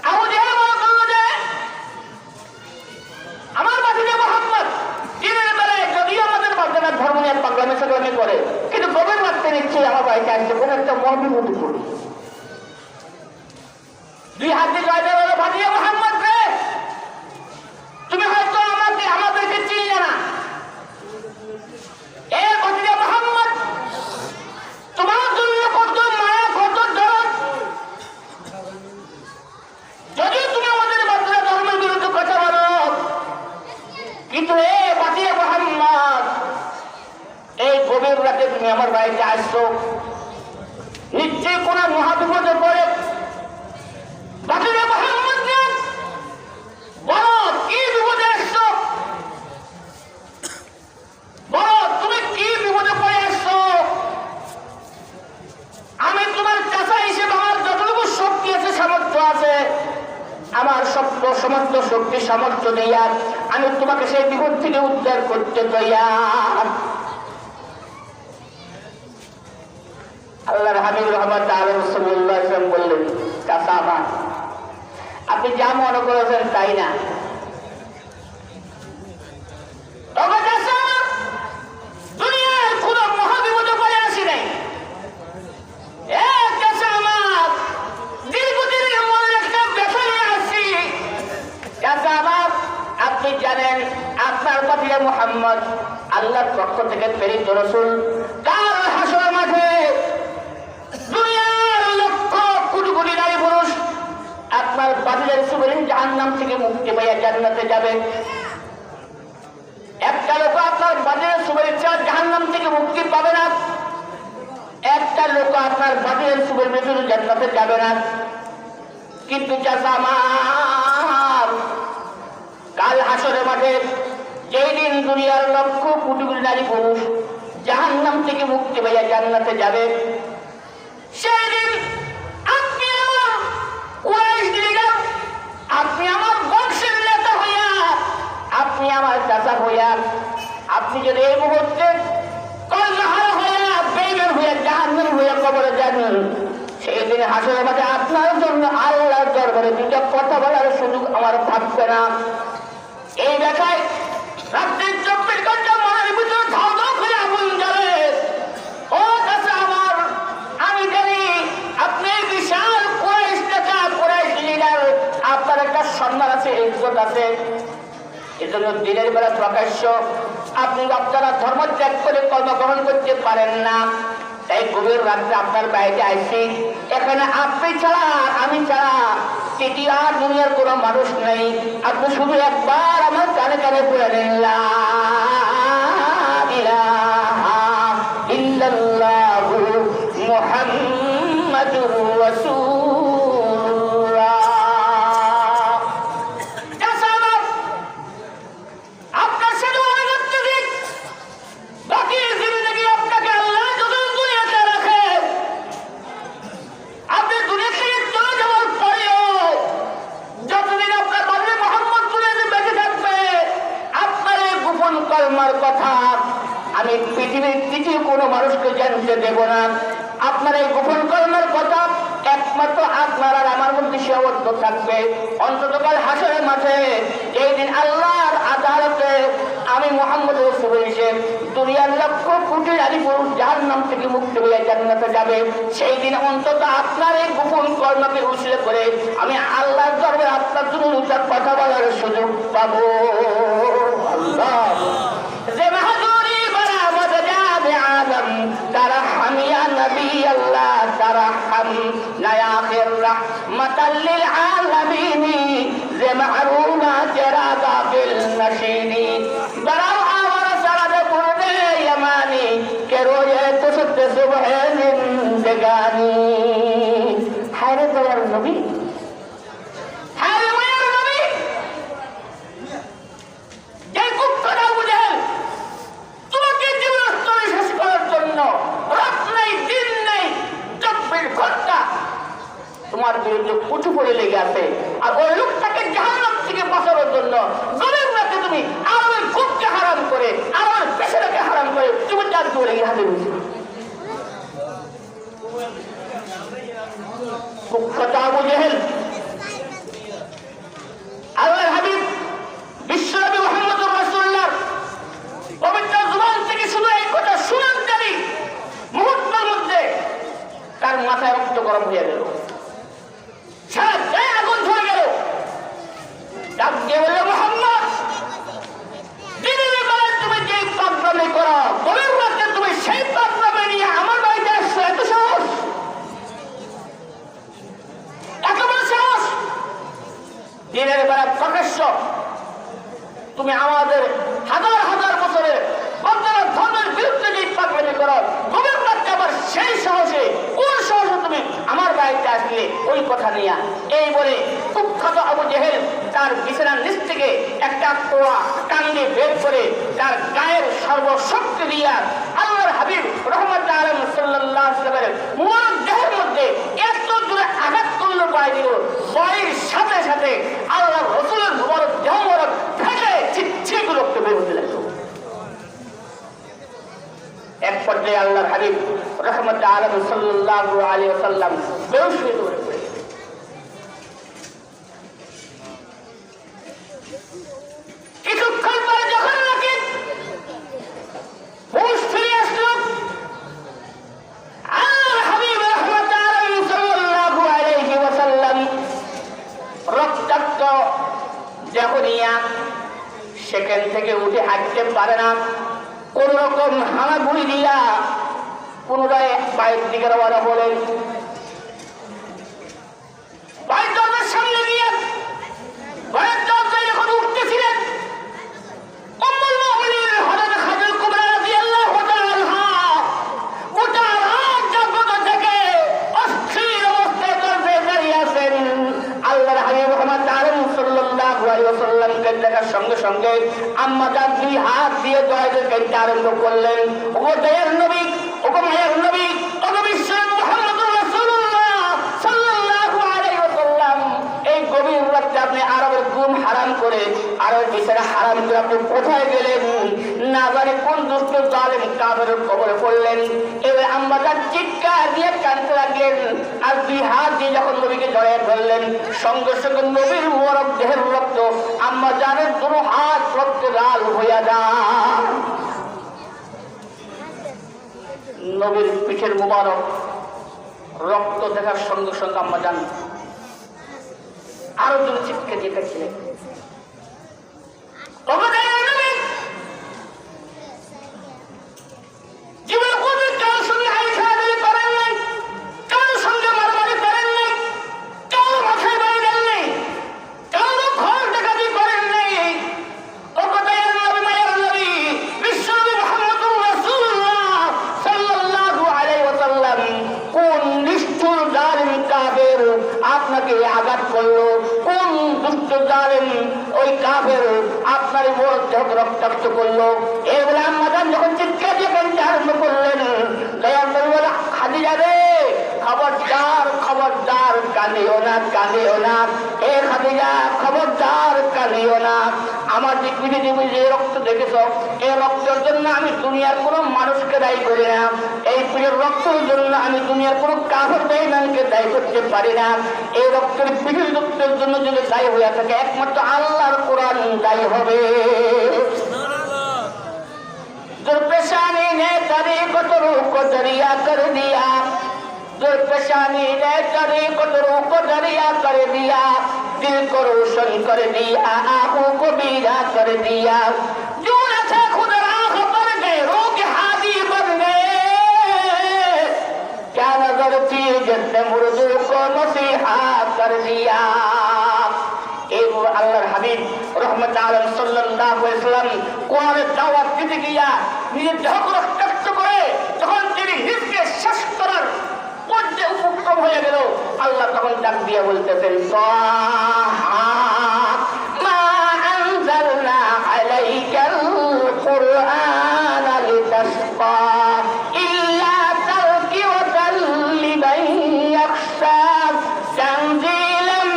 আবু জেহেল মনে করলো যে আমার ভাতিজা মুহাম্মদ দিনের বেলায় যদিও আমাদের বাচ্চারা ধর্ম নিয়ে পাগলামে সাগলামে করে, কিন্তু গভীর রাত্রে নিশ্চয়ই আমার বাড়িতে আসছে কোনো একটা মহাবিপদে পড়ে। 2 হাত দিয়ে জয় দেওয়া হলো, ভাতিজা মুহাম্মদ রে, তুমি হয়তো আমাদেরকে চিনলে না। এ ভাতিজা মুহাম্মদ, তোমার জন্য কত মায়া কত দরদ, যদিও তুমি আমাদের বাচ্চারা ধর্মের বিরুদ্ধে কথা বলো, কিন্তু এ ভাতিজা মুহাম্মদ এই গভীর রাতে তুমি আমার বাড়িতে আসছো, নিশ্চয়ই কোন মহাবিপদে পড়ে বাতিলে মোহাম্মদ বলো কি বিপদে আসছো, বলো তুমি কি বিপদে পড়ে আসছো। আমি তোমার চাচা হিসেবে আমার যতটুকু শক্তি আছে সামর্থ্য আছে, আমার সমস্ত শক্তি সামর্থ্য দিয়া আমি তোমাকে সেই বিপদ থেকে উদ্ধার করতে তৈয়ার। আল্লাহর হাবিব রহমত আলাইহি রাসূলুল্লাহ সাল্লাল্লাহু আলাইহি ওয়াসাল্লাম বললেন, চাচা আমার আপনি যা মনে করেছেন তাই না। দুনিয়ার কোন মহাবিপদে পড়ে আসি নাই। আমার দীর্ঘদিনের মনে একটা ব্যথা নিয়ে আসছি। চাচা আমার আপনি জানেন আপনার পাঠিয়ে মুহাম্মদ আল্লাহর পক্ষ থেকে প্রেরিত রাসূল। কাল হাসর মাঠে দুনিয়ার লক্ষ কোটি কোটি নারী পুরুষ আপনার পাঠিয়ে রাসূলের জাহান্নাম থেকে মুক্তি পাইয়া জান্নাতে যাবে। একটা লোক আপনার পাঠিয়ে রাসূলের জাহান্নাম থেকে মুক্তি পাবে না, একটা লোক আপনার পাঠিয়ে রাসূলের ভিতরে জান্নাতে যাবে না। কিন্তু চাচা আমার কাল হাসরের মাঠে যেই দিন দুনিয়ার লক্ষ কোটি কোটি নারী পুরুষ জাহান্নাম থেকে মুক্তি পাইয়া জান্নাতে যাবে, সেই দিন আপনি আমার কুরাইশ দিলেন, আপনি আমার বংশের নেতা হইয়া, আপনি আমার চাচা হইয়া, আপনি যদি এই মুহূর্তে কলমাহারা হইয়া বেঈমান হইয়া জাহান্নাম হইয়া কবরে যান, সেই দিন হাসরের মাঠে আপনার জন্য আল্লাহর দরবারে দুইটা কথা বলার সুযোগ আমার থাকবে না। এই দেখায় রাত্রির 24 ঘন্টা মনের ভিতরে ধাও ধাও করে আগুন জ্বলে। ও চাচা আমার আমি জানি আপনি বিশাল কুরাইশ নেতা, কুরাইশ লিডার, আপনার একটা সম্মান আছে, ইজ্জত আছে। এজন্য দিনের বেলা প্রকাশ্য আপনি আপনারা ধর্ম ত্যাগ করে কর্ম গ্রহণ করতে পারেন না। তাই গভীর রাত্রে আপনার বাড়িতে আইসি, এখানে আপনি ছাড়া আমি ছাড়া তৃতীয় আর দুনিয়ার কোনো মানুষ নেই। আপনি শুধু একবার আমার কানে কানে বলে নেন, লা ইলাহা ইল্লাল্লাহু মুহাম্মাদুর রাসূলুল্লাহ। আপনার সাথে অনেক অত্যধিক বাকি জিন্দগি আপনাকে আল্লাহ যতদিন দুনিয়াতে রাখে, আপনি দুনিয়া থেকে চলে যাওয়ার পরেও যতদিন আপনার বাবা মোহাম্মদ দুনিয়াতে বেঁচে থাকবে, আপনার এই গোপন কলমার কথা আমি পৃথিবীর তৃতীয় কোনো মানুষকে জানতে দেব না। আপনার এই গোপন কলমার কথা একমাত্র আপনার আর আমার মধ্যে সীমাবদ্ধ থাকবে। অন্ততকাল হাসরের মাঠে যেই দিন আল্লাহর আদালতে আমি মুহাম্মদ রাসূল হিসেবে দুনিয়ার লক্ষ কোটি নারী পুরুষ জাহান্নাম থেকে মুক্তি হয়ে জান্নাতে যাবে, সেই দিন অন্তত আপনার এই গোপন কর্মকে উৎসলে করে আমি আল্লাহর দরবারে আপনার জন্য উচ্চার কথা বলার সুযোগ পাবো। আল্লাহ যে মাহাদুরি বরাবর যাবে আদম তারহাম ইয়া নবী আল্লাহ তারহাম লা আখির রাহমাতাল লিল আলামিন যে মাহরুমা তেরা গাফিল নশীনি বরাও আওয়ার সালাদ পড়বে ইয়ামানি কে রোয়ে তুসতে সুবহ জিন্দেগানি। হায়রে দয়ার নবী, হায়রে মায়ার নবী, যে কুত্তাটা বুঝেন তোমাকে জীবনস্তরে শেষ করার জন্য রাত নাই দিন নেই 24 ঘন্টা তোমার বিরুদ্ধে উঠে পড়ে লেগে আছে, আর ওই লোকটাকে জাহান্নাম থেকে বাঁচানোর জন্য গভীর রাতে তুমি আমার খুবকে হারাম করে আমার পেছনেকে হারাম করে তুমি তার দৌড়ে গিয়ে হাতে বসে কুখ্যাত আবু জেহেল। আল্লাহর হাবিব বিশ্বনবী মুহাম্মদুর রাসূলুল্লাহ পবিত্র জবান থেকে শুধু এই কথা শুনার জানি মুহূর্তের মধ্যে তার মাথায় রক্ত গরম হয়ে গেল, সারা গায়ে আগুন ধরে গেল। ডাক দিয়ে বলল, মুহাম্মদ দিনের বেলায় তুমি যে পাগলামি করো, গভীর রাতে তুমি সেই পাগলামি নিয়ে আমার বাড়িতে আসছো, এত সাহস, এত বড় সাহস! দিনের বেলা প্রকাশ্য তুমি আমাদের হাজার হাজার বছরের ধর্মের বিরুদ্ধে যে পাগলামি করো, গভীর রাতে আবার সেই সাহসে কোন সাহসে আসলে ওই কথা নিয়ে এই বলে কুখ্যাত আবু জেহেল তার বিছানার নিচ থেকে একটা কোয়া কান্দে বের করে তার গায়ের সর্বশক্তি দিয়া আল্লাহর হাবিব রাহমাতুল আলামিন সাল্লাল্লাহু আলাইহি ওয়াসাল্লামের মুবারক দেহের মধ্যে এত জোরে আঘাত করলো পায় দিল, ভয়ের সাথে সাথে আল্লাহর রাসূলের মুবারক দেহ মুবারক ফেটে ছিটছিট রক্ত বের হতে লাগলো। এক পর্যায়ে আল্লাহর হাবিব রাহমাতুল আলামিন সাল্লাল্লাহু আলাইহি ওয়াসাল্লাম বেহুশ হয়ে পড়ে। কিছুক্ষণ পরে যখন নাকি হুঁশ ফিরে আসলো, আল্লাহর হাবিব রাহমাতুল আলামিন সাল্লাল্লাহু আলাইহি ওয়াসাল্লাম রক্তাক্ত দেহনিয়া সেখান থেকে উঠে হাঁটতে পারে না, কোন রকম হামাগুড়ি দিয়া পুনরায় বাইরের দিকে রওনা হলেন। বাইরের দরজার সামনে গিয়ে বাইরের দরজায় যখন উঠতেছিলেন, উম্মুল মুমিনিন হযরত খাদিজা কুবরা রাদিয়াল্লাহু তাআলা আনহা গোটা রাত জাগ্রত থেকে অস্থির অবস্থায় দরজায় দাঁড়িয়ে আছেন। আল্লাহর হাবিব মুহাম্মদ সাল্লাল্লাহু আলাইহি ওয়াসাল্লামকে দেখার সঙ্গে সঙ্গে আম্মা জান দুই হাত দিয়ে দরজায় কাটতে আরম্ভ করলেন। ও দয়ার নবী, ও মায়ের নবী, ও বিশ্বের মুহাম্মদুর রাসূলুল্লাহ সাল্লাল্লাহু আলাইহি ওয়াসাল্লাম, এই গভীর রাতে আপনি আরবের ঘুম হারাম করে আরবের বিছানা হারাম করে আপনি কোথায় গেলেন? না জানি কোন দুষ্ট জালেম কাফেরের কবরে পড়লেন। এবার আম্মা জান চিৎকার দিয়ে কাঁদতে লাগলেন আর দুই হাত দিয়ে যখন নবীকে জড়িয়ে ধরলেন, সঙ্গে সঙ্গে নবীর মুবারক দেহের রক্ত আম্মা জানের দুটো হাত রক্তে লাল হইয়া যায়। নবীর পিঠের মুবারক রক্ত দেখার সঙ্গে সঙ্গে আম্মা জান আরো জোরে চিৎকার দিয়ে কাঁদছিলেন। জীবনে কোনদিন কারোর সঙ্গে হাইখাড়াখাড়ি করেন নাই, কারোর সঙ্গে মারামারি করেন নাই, কারোর মাথায় বাড়ি দেন নাই, কারোর ঘর ডাকাতি করেন নাই। ও কথায় নবী, মায়ের নবী, বিশ্বনবী মুহাম্মদুর রাসূলুল্লাহ সাল্লাল্লাহু আলাইহি ওয়াসাল্লাম কোন নিষ্ঠুর জালিম কাফের আপনাকে আঘাত করলো? কোন দুষ্ট জালিম ওই কাফের আপনার মধ্যে রক্তাক্ত করলো? এই বলে আম্মা জান যখন চিৎকার দিয়ে কাঁদতে আরম্ভ করলেন, দয়াল নবী বলে, খাদিজা রে, খবরদার খবরদার, কাঁদিও না কাঁদিও না। এ খাদিজা, খবরদার কাঁদিও না। আমার যে পৃথিবী যে রক্ত দেখেছ, এই রক্তের জন্য আমি দুনিয়ার কোনো মানুষকে দায়ী করি না। এই প্রিয় রক্তের জন্য আমি দুনিয়ার কোনো কাফের বেঈমানকে দায়ী করতে পারি না। এই রক্তের পৃথিবী রক্তের জন্য যদি দায়ী হয়ে থাকে, একমাত্র আল্লাহর কোরআন দায়ী হবে। दुर्पेशानी ने तरीक़त रूह को दरिया कर दिया, दुर्पेशानी ने तरीक़त रूह को दरिया कर दिया, दिल को रोशन कर दिया, आंखों को बीरा कर दिया। जो न थे खुद राह पर गए, रूह के हादी बन गए। क्या नजर थी जिसने मुर्दों को मसीहा कर दिया। আল্লাহর হাবিব রাহমাতুল আলামিন সাল্লাল্লাহু আলাইহি ওয়াসাল্লাম কোরআনের দাওয়াত দিতে গিয়া নিজের দেহকে রক্তাক্ত করে যখন তিনি নিজকে শেষ করার মধ্যে উপক্রম হয়ে গেল, আল্লাহ তখন ডাক দিয়ে বলতেছেন, মা আনজালনা আলাইকাল কুরআনা লিতাশকা ইল্লা তাযকিরাতাল লিমান ইয়াখশা তানজিলাম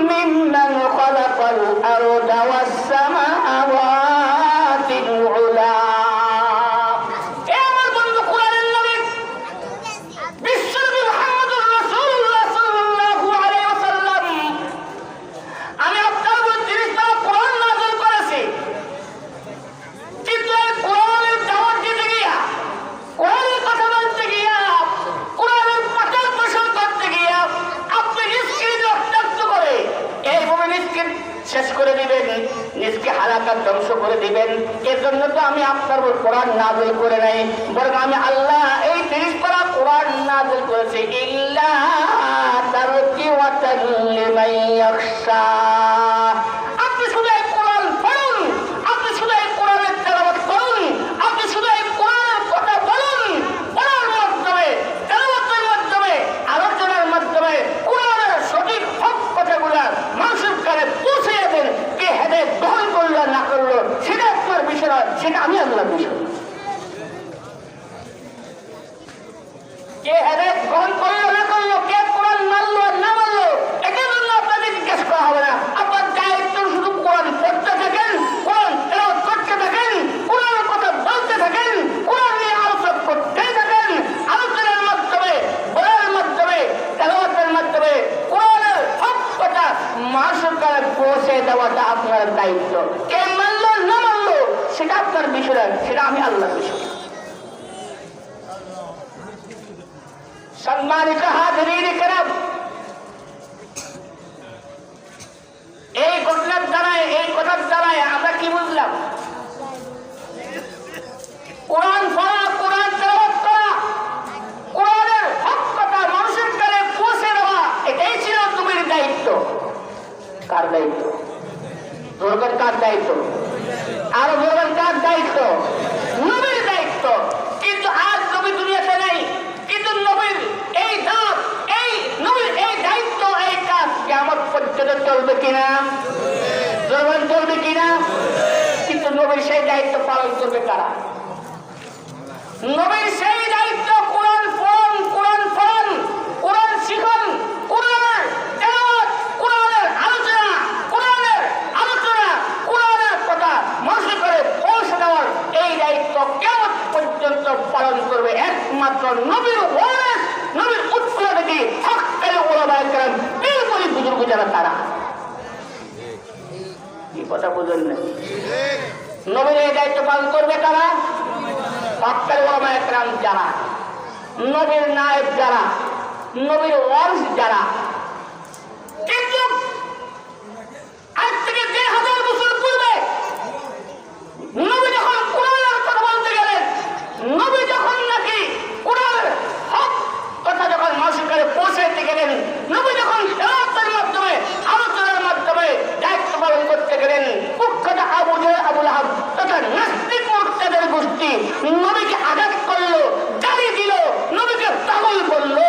মিম্মান খালাকাল আরদা ওয়াস সামাওয়াতিল উলা। শেষ করে দিবেন, নিজকে হালাকাত ধ্বংস করে দিবেন। এর জন্য তো আমি আপনার কোরআন নাযিল করে নাই, বরং আমি আল্লাহ এই 30 পারা কোরআন নাযিল করেছি ইল্লা তাযকিরাতাল লিমান ইয়াখশা। আপনি শুধু এই কোরআন পড়ুন, আপনি শুধু এই কোরআনের তেলাওয়াত করুন, আপনি শুধু এই কোরআনের কথা বলুন। পড়ার মাধ্যমে, তেলাওয়াতের মাধ্যমে, আলোচনার মাধ্যমে গ্রহণ করলো না করলো, কে কোরআন মানলো না মানলো, এটার জন্য আপনাদের জিজ্ঞেস করা হবে না। আপনার দায়িত্ব শুধু কোরআন পড়তে থাকেন, কোরআন তেলাওয়াত করতে থাকেন, কোরআনের কথা বলতে থাকেন, কোরআন নিয়ে আলোচনা করতেই থাকেন। আলোচনার মাধ্যমে, বলার মাধ্যমে, তেলাওয়াতের মাধ্যমে কোরআনের হক কথা মানুষের কাছে পৌঁছে দেওয়াটা আপনার দায়িত্ব। কে মানলো না মানলো সেটা আপনার বিষয়, সেটা আমি আল্লাহর বিষয়। সম্মানিত হাজিরিন কেরাম, এই ঘটনার দ্বারায়, এই কথার দ্বারায় আমরা কি বুঝলাম? কোরআন পড়া, কোরআন তেলাওয়াত করা, কোরআনের হক কথা মানুষের কাছে পৌঁছে দেওয়া, এটাই ছিল নবীর দায়িত্ব। কার দায়িত্ব? ধরবেন কার দায়িত্ব? আরো ধরবেন কার দায়িত্ব? নবীর দায়িত্ব। কিন্তু আজ নবী দুনিয়াতে নেই, কিন্তু নবীর এই দায়িত্ব, এই নবীর এই দায়িত্ব, এই কাজ কিয়ামত পর্যন্ত চলবে কিনা? ধরবেন চলবে কিনা? কিন্তু নবীর সেই দায়িত্ব পালন করবে কারা? নবীর সেই দায়িত্ব কোরআন পড়ুন, কোরআন পড়ুন, কোরআন শিখুন, কোরআনের তেলাওয়াত, কোরআনের আলোচনা, কোরআনের আলোচনা, কোরআনের কথা মানুষের করে পৌঁছে দেওয়ার এই দায়িত্ব কিয়ামত পর্যন্ত পালন করবে একমাত্র নবীর ওয়ারিস, নবীর উত্তরাধিকারী হক্কানি উলামায়ে কেরাম, বীর বুজুর্গ যারা তারা। কি কথা বুঝলেন না? নবীর এই দায়িত্ব পালন করবে কারা? হক্কানি উলামায়ে কেরাম যারা, নবীর নায়েব যারা, নবীর ওয়ারিস যারা। কিন্তু আজ থেকে 1000 বছর পূর্বে নবী যখন কোরআনের কথা বলতে গেলেন, নবী যখন নাকি কোরআনের হক কথা যখন মানুষের কাছে পৌঁছাইতে গেলেন, নবী যখন তেলাওয়াতের মাধ্যমে, আলোচনার মাধ্যমে দায়িত্ব পালন করতে গেলেন, কুখ্যাত আবু জেহেল, আবু লাহাব তথা নাস্তিক মুরতাদের গোষ্ঠী নবীকে আঘাত করলো, গালি দিল, নবীকে পাগল করলো।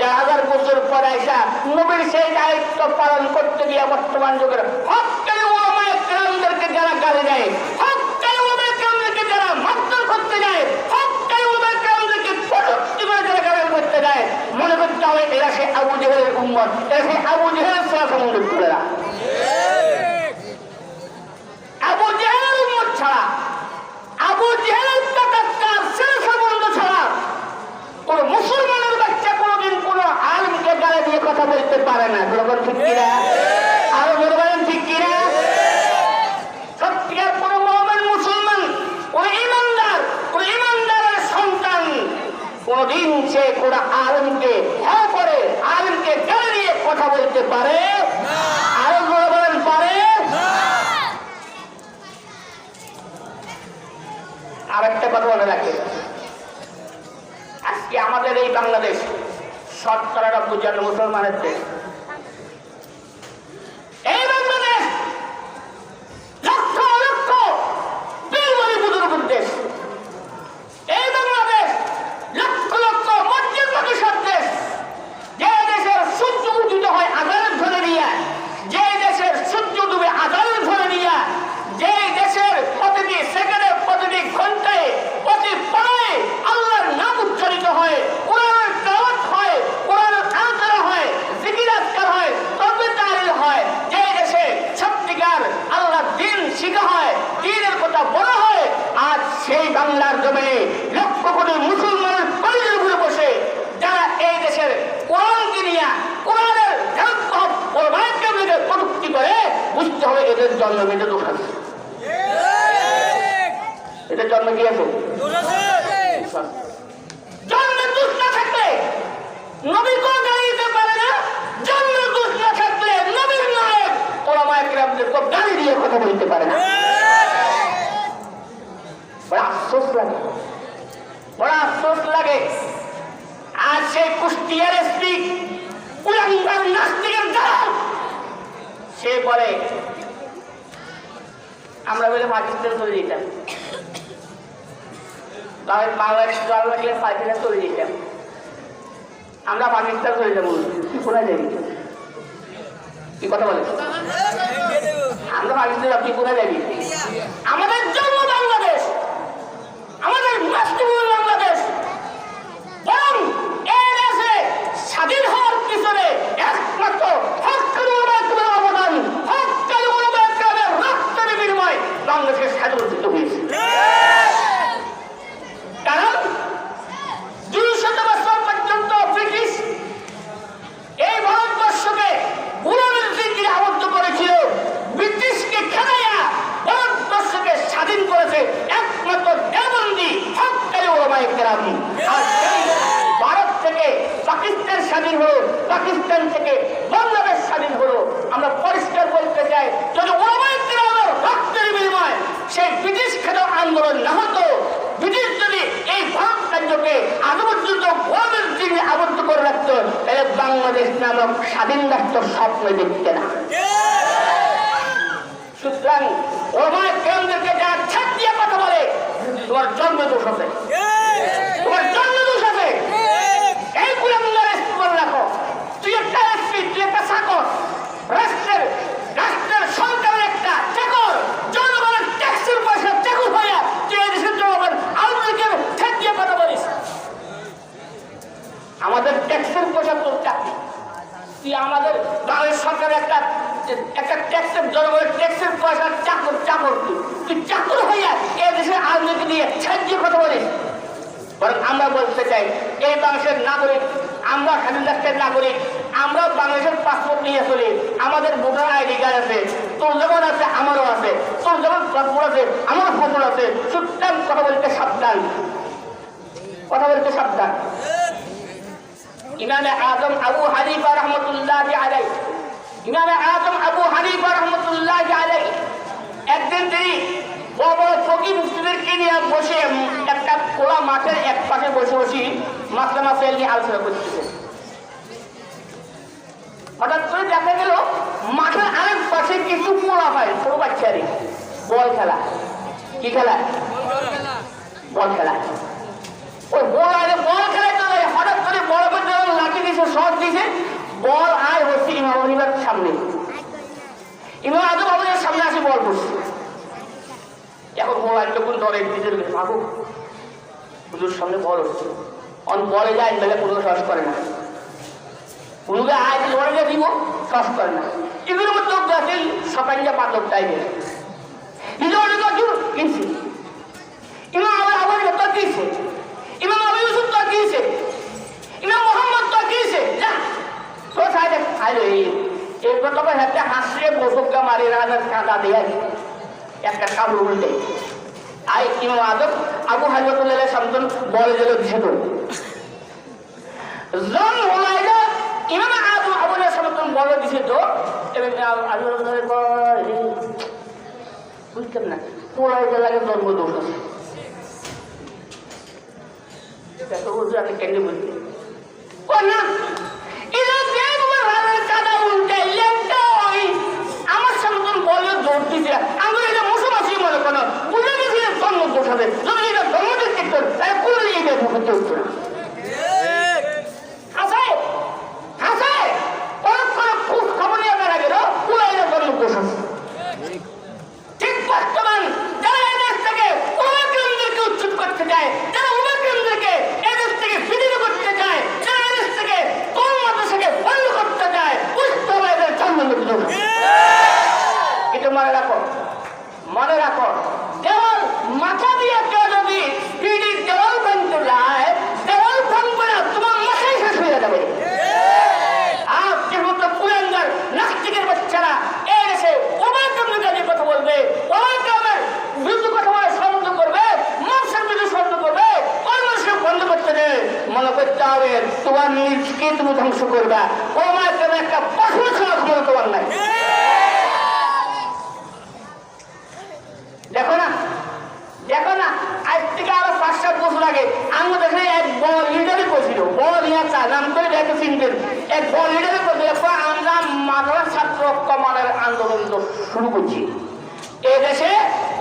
1000 বছর পরে আইসা নবীর সেই দায়িত্ব পালন করতে গিয়ে বর্তমান যুগের হক্কানি উলামায়ে কেরামদেরকে যারা গালি দেয়, হক্কানি উলামায়ে কেরামদেরকে যারা মারধর করতে যায়, হক্কানি উলামায়ে কেরামদেরকে কটূক্তি করে যারা গালি করতে যায়, মনে করতে হবে এরা সেই আবু জেহেলের উম্মত, এরা সেই আবু জেহেল সাহাবারা। আবু জেহেলের উম্মত ছাড়া, আবু জেহেলের কাকার ছেলে সম্বন্ধ ছাড়া কোন মুসলমানের বাচ্চা কোনদিন কোন আলেমকে গালি দিয়ে কথা বলতে পারে না। বলবেন ঠিক কিনা? আরো বলবেন ঠিক কিনা? সত্যিকার কোন মুমিন মুসলমান, কোন ইমানদার, কোন ইমানদারের সন্তান কোনদিন সে কোন আলেমকে হ্যাঁ করে, আলেমকে গালি দিয়ে কথা বলতে পারে? আরো বলবেন পারে? আর একটা কথা মনে রাখে, আজকে আমাদের এই বাংলাদেশ 97% মুসলমানের দেশ। এই বাংলাদেশ লক্ষ লক্ষ বীর বুজুর্গের দেশ। এই বাংলাদেশ লক্ষ লক্ষ মসজিদ মাদ্রাসার দেশ। যে দেশের সূর্য উদিত হয় আজানের ধরে নিয়ে, যে দেশের সূর্য ডুবে আজানের ধরে নিয়ে, যে দেশের প্রতিটি সেকেন্ডে, প্রতিটি ঘন্টায়, প্রতি পড়ায় আল্লাহর নাম উচ্চারিত হয়, কোরআনের তেলাওয়াত হয়, কোরআনের আলোচনা হয়, জিকির আজকার হয়, তাকবীর তাহলিল হয়, যে দেশে সত্যিকার আল্লাহর দ্বীন শিখা হয়, দ্বীনের কথা বলা হয়, আজ সেই বাংলার জমিনে লক্ষ কোটি মুসলমানের কলিজার উপরে বসে যারা এই দেশের কোরআনকে নিয়ে, কোরআনের কটূক্তি করে, বুঝতে হবে এদের জন্ম মেটে দোষ আছে। এদের জন্ম কি আছে? জন্মের দোষ না থাকলে নবী কোন গালি দিতে পারে না। জন্মের দোষ না থাকলে নবীর নায়েব উলামায়ে কেরামদের কোন গালি দিয়ে কথা বলতে পারে না। বড় আফসোস লাগে, বড় আফসোস লাগে। আজ সেই কুষ্টিয়ার এসপি কুলাঙ্গার নাস্তিকের দালাল, সে বলে আমরা বলে পাকিস্তানে চলে যেতাম, বাংলাদেশ দল লাগলে পাকিস্তানে চলে যেতাম, আমরা পাকিস্তান চলে যাবো। কোথায় যাবি? কি কথা বলে? আমরা পাকিস্তান আপনি কোথায় যাবি? আমাদের জন্ম বাংলাদেশ, আমাদের মাতৃভূমি বাংলাদেশ। বরং এই দেশে স্বাধীন হলো, পাকিস্তান থেকে বাংলাদেশ স্বাধীন হলো। আমরা পরিষ্কার বলতে চাই, যদি ওলামায়ে কেরামের রক্তের বিনিময় সেই ব্রিটিশ খেলার আন্দোলন না হতো, ব্রিটিশ যদি এই ভারত রাজ্যকে আজ পর্যন্ত গোলামের দিনে আবদ্ধ করে রাখত, তাহলে বাংলাদেশ নামক স্বাধীন রাষ্ট্র স্বপ্ন দেখতে না। সুতরাং ওলামায়ে কেরামদেরকে যারা ছাড় দিয়ে কথা বলে, তোমার জন্ম দোষ আছে, তোমার জন্ম দোষ আছে। এই কুলাঙ্গার স্মরণ রাখো, তুই একটা এসপি, তুই একটা চাকর, রাষ্ট্রের সরকারের একটা চাকর, জনগণের ট্যাক্সের পয়সা চাকর হইয়া তুই এই দেশের জনগণ আওয়ামী লীগের ছাড় দিয়ে কথা বলিস। আমাদের ট্যাক্সের পয়সা তোর চাকরি, তুই আমাদের বাংলাদেশ সরকারের একটা ট্যাক্সের জনগণের ট্যাক্সের পয়সা চাকর তুই চাকর হইয়া এই দেশের আওয়ামী লীগ নিয়ে ছাড় দিয়ে কথা বলিস। বরং আমরা বলতে চাই, এই বাংলাদেশের নাগরিক, আমরা স্বাধীন রাষ্ট্রের নাগরিক, আমরা বাংলাদেশের পাসপোর্ট নিয়ে চলি, আমাদের ভোটার আইডি কার্ড আছে, তোর যেমন আছে আমারও আছে, তোর যেমন পাসপোর্ট আছে আমারও পাসপোর্ট আছে। সুতরাং কথা বলতে সাবধান, কথা বলতে সাবধান। ইমামে আজম আবু হানিফা রহমতুল্লাহি আলাইহি, ইমামে আজম আবু হানিফা রহমতুল্লাহি আলাইহি একদিন তিনি বড় বড় ফকিহ মুফতিদেরকে নিয়ে বসে একটা খোলা মাঠের এক পাশে বসে বসে মাসলা মাসাইল নিয়ে আলোচনা করতেছেন। হঠাৎ করে দেখা গেল মাঠের আরেক পাশে কিছু পোলা হয়, ছোট বাচ্চারে বল খেলা। কি খেলা? বল খেলা। ওই বল খেলায় চলে, হঠাৎ করে বড় করে লাঠি দিয়েছে, শট দিয়েছে, বল আয় হচ্ছে ইমাম হানিফার সামনে। ইমাম আজম আমাদের সামনে আসে বল করছে। এখন মোবাইল যখন ধরে নিজের ভাবুক পুজোর সামনে বল হচ্ছে, অন বলে যায় বেলা পুজো শ্বাস করে না, পুজোকে আয় ধরে দিব শ্বাস করে না। এগুলোর মধ্যে গাছের সকালটা পাথর টাইপের নিজে অনেক কিনছে, ইমাম আবার তো কিনছে, ইমাম আবু ইউসুফ তো কিনছে, ইমাম মোহাম্মদ তো কিনছে। যা তো সাইডে আরে এই কথা হাতে হাসিয়ে বসুকা মারি রাজার কাঁদা দিয়ে একটা কাবুল উল্টে আই ইমাম আজম আবু হানিফাতুল্লাহ সামনে বলে দিল দিছে তো জন হলাইলা ইমাম আবুর সামনে বলে দিছে তো এবং আবু ধরে বুঝতেন না পোলাইতে লাগে জন্ম দোষ আছে। এত বুঝে আমি কেন বুঝি ও না এটা যে তোমার হাতের কাদা উল্টে লেপটা ওই আমার সামনে বলে দৌড় দিছে। আমি এটা মুসলমানই মনে করো বুঝে গেছি জন্ম দোষ হবে, যদি এটা ধর্ম দেখতে তাহলে কোনো এটা ভুগতে হতো না। হাসে হাসে খুব খবর নিয়ে বেড়া গেল পুরো এটা জন্ম দোষ আছে। ঠিক বর্তমান যারা এদেশ থেকে উমাকেন্দ্রকে উচ্ছেদ করতে চায়, যারা উমাকেন্দ্রকে এদেশ থেকে বিলীন করতে চায়, যারা এদেশ থেকে তন্মাদেশকে বন্ধ করতে চায়, বুঝতে হবে এদের জন্ম দোষ। এটা মনে রাখো, মনে রাখো। দেওয়াল মাথা দিয়ে কেউ যদি পিড়ির দেওয়াল ভাঙতে যায়, দেওয়াল ভাঙবে না, তোমার মাথায় শেষ হয়ে যাবে। আর যেহেতু কুলাঙ্গার নাস্তিকের বাচ্চারা এই দেশে ওমাকেন্দ্রকে নিয়ে কথা বলবে, ওমাকেন্দ্রের বিরুদ্ধে কথা বলে সন্দেহ করবে, মানুষের বিরুদ্ধে সন্দেহ করবে, ওই মানুষকে বন্ধ করতে দেবে, মনে করতে হবে তোমার নিজকে তুমি ধ্বংস করবা। ওমাকেন্দ্র একটা পশু ছাড়া ক্ষমতা তোমার নাই। দেখো না, দেখো না, আজ থেকে আরো 5-7 বছর আগে আমাদের দেশে এক বড় লিডারই করছিল, বড় লিডার নাম করে দেখে চিনতেন, এক বড় লিডারই করছিল। আমরা মাদ্রাসা ছাত্র কমানের আন্দোলন শুরু করছি। এই দেশে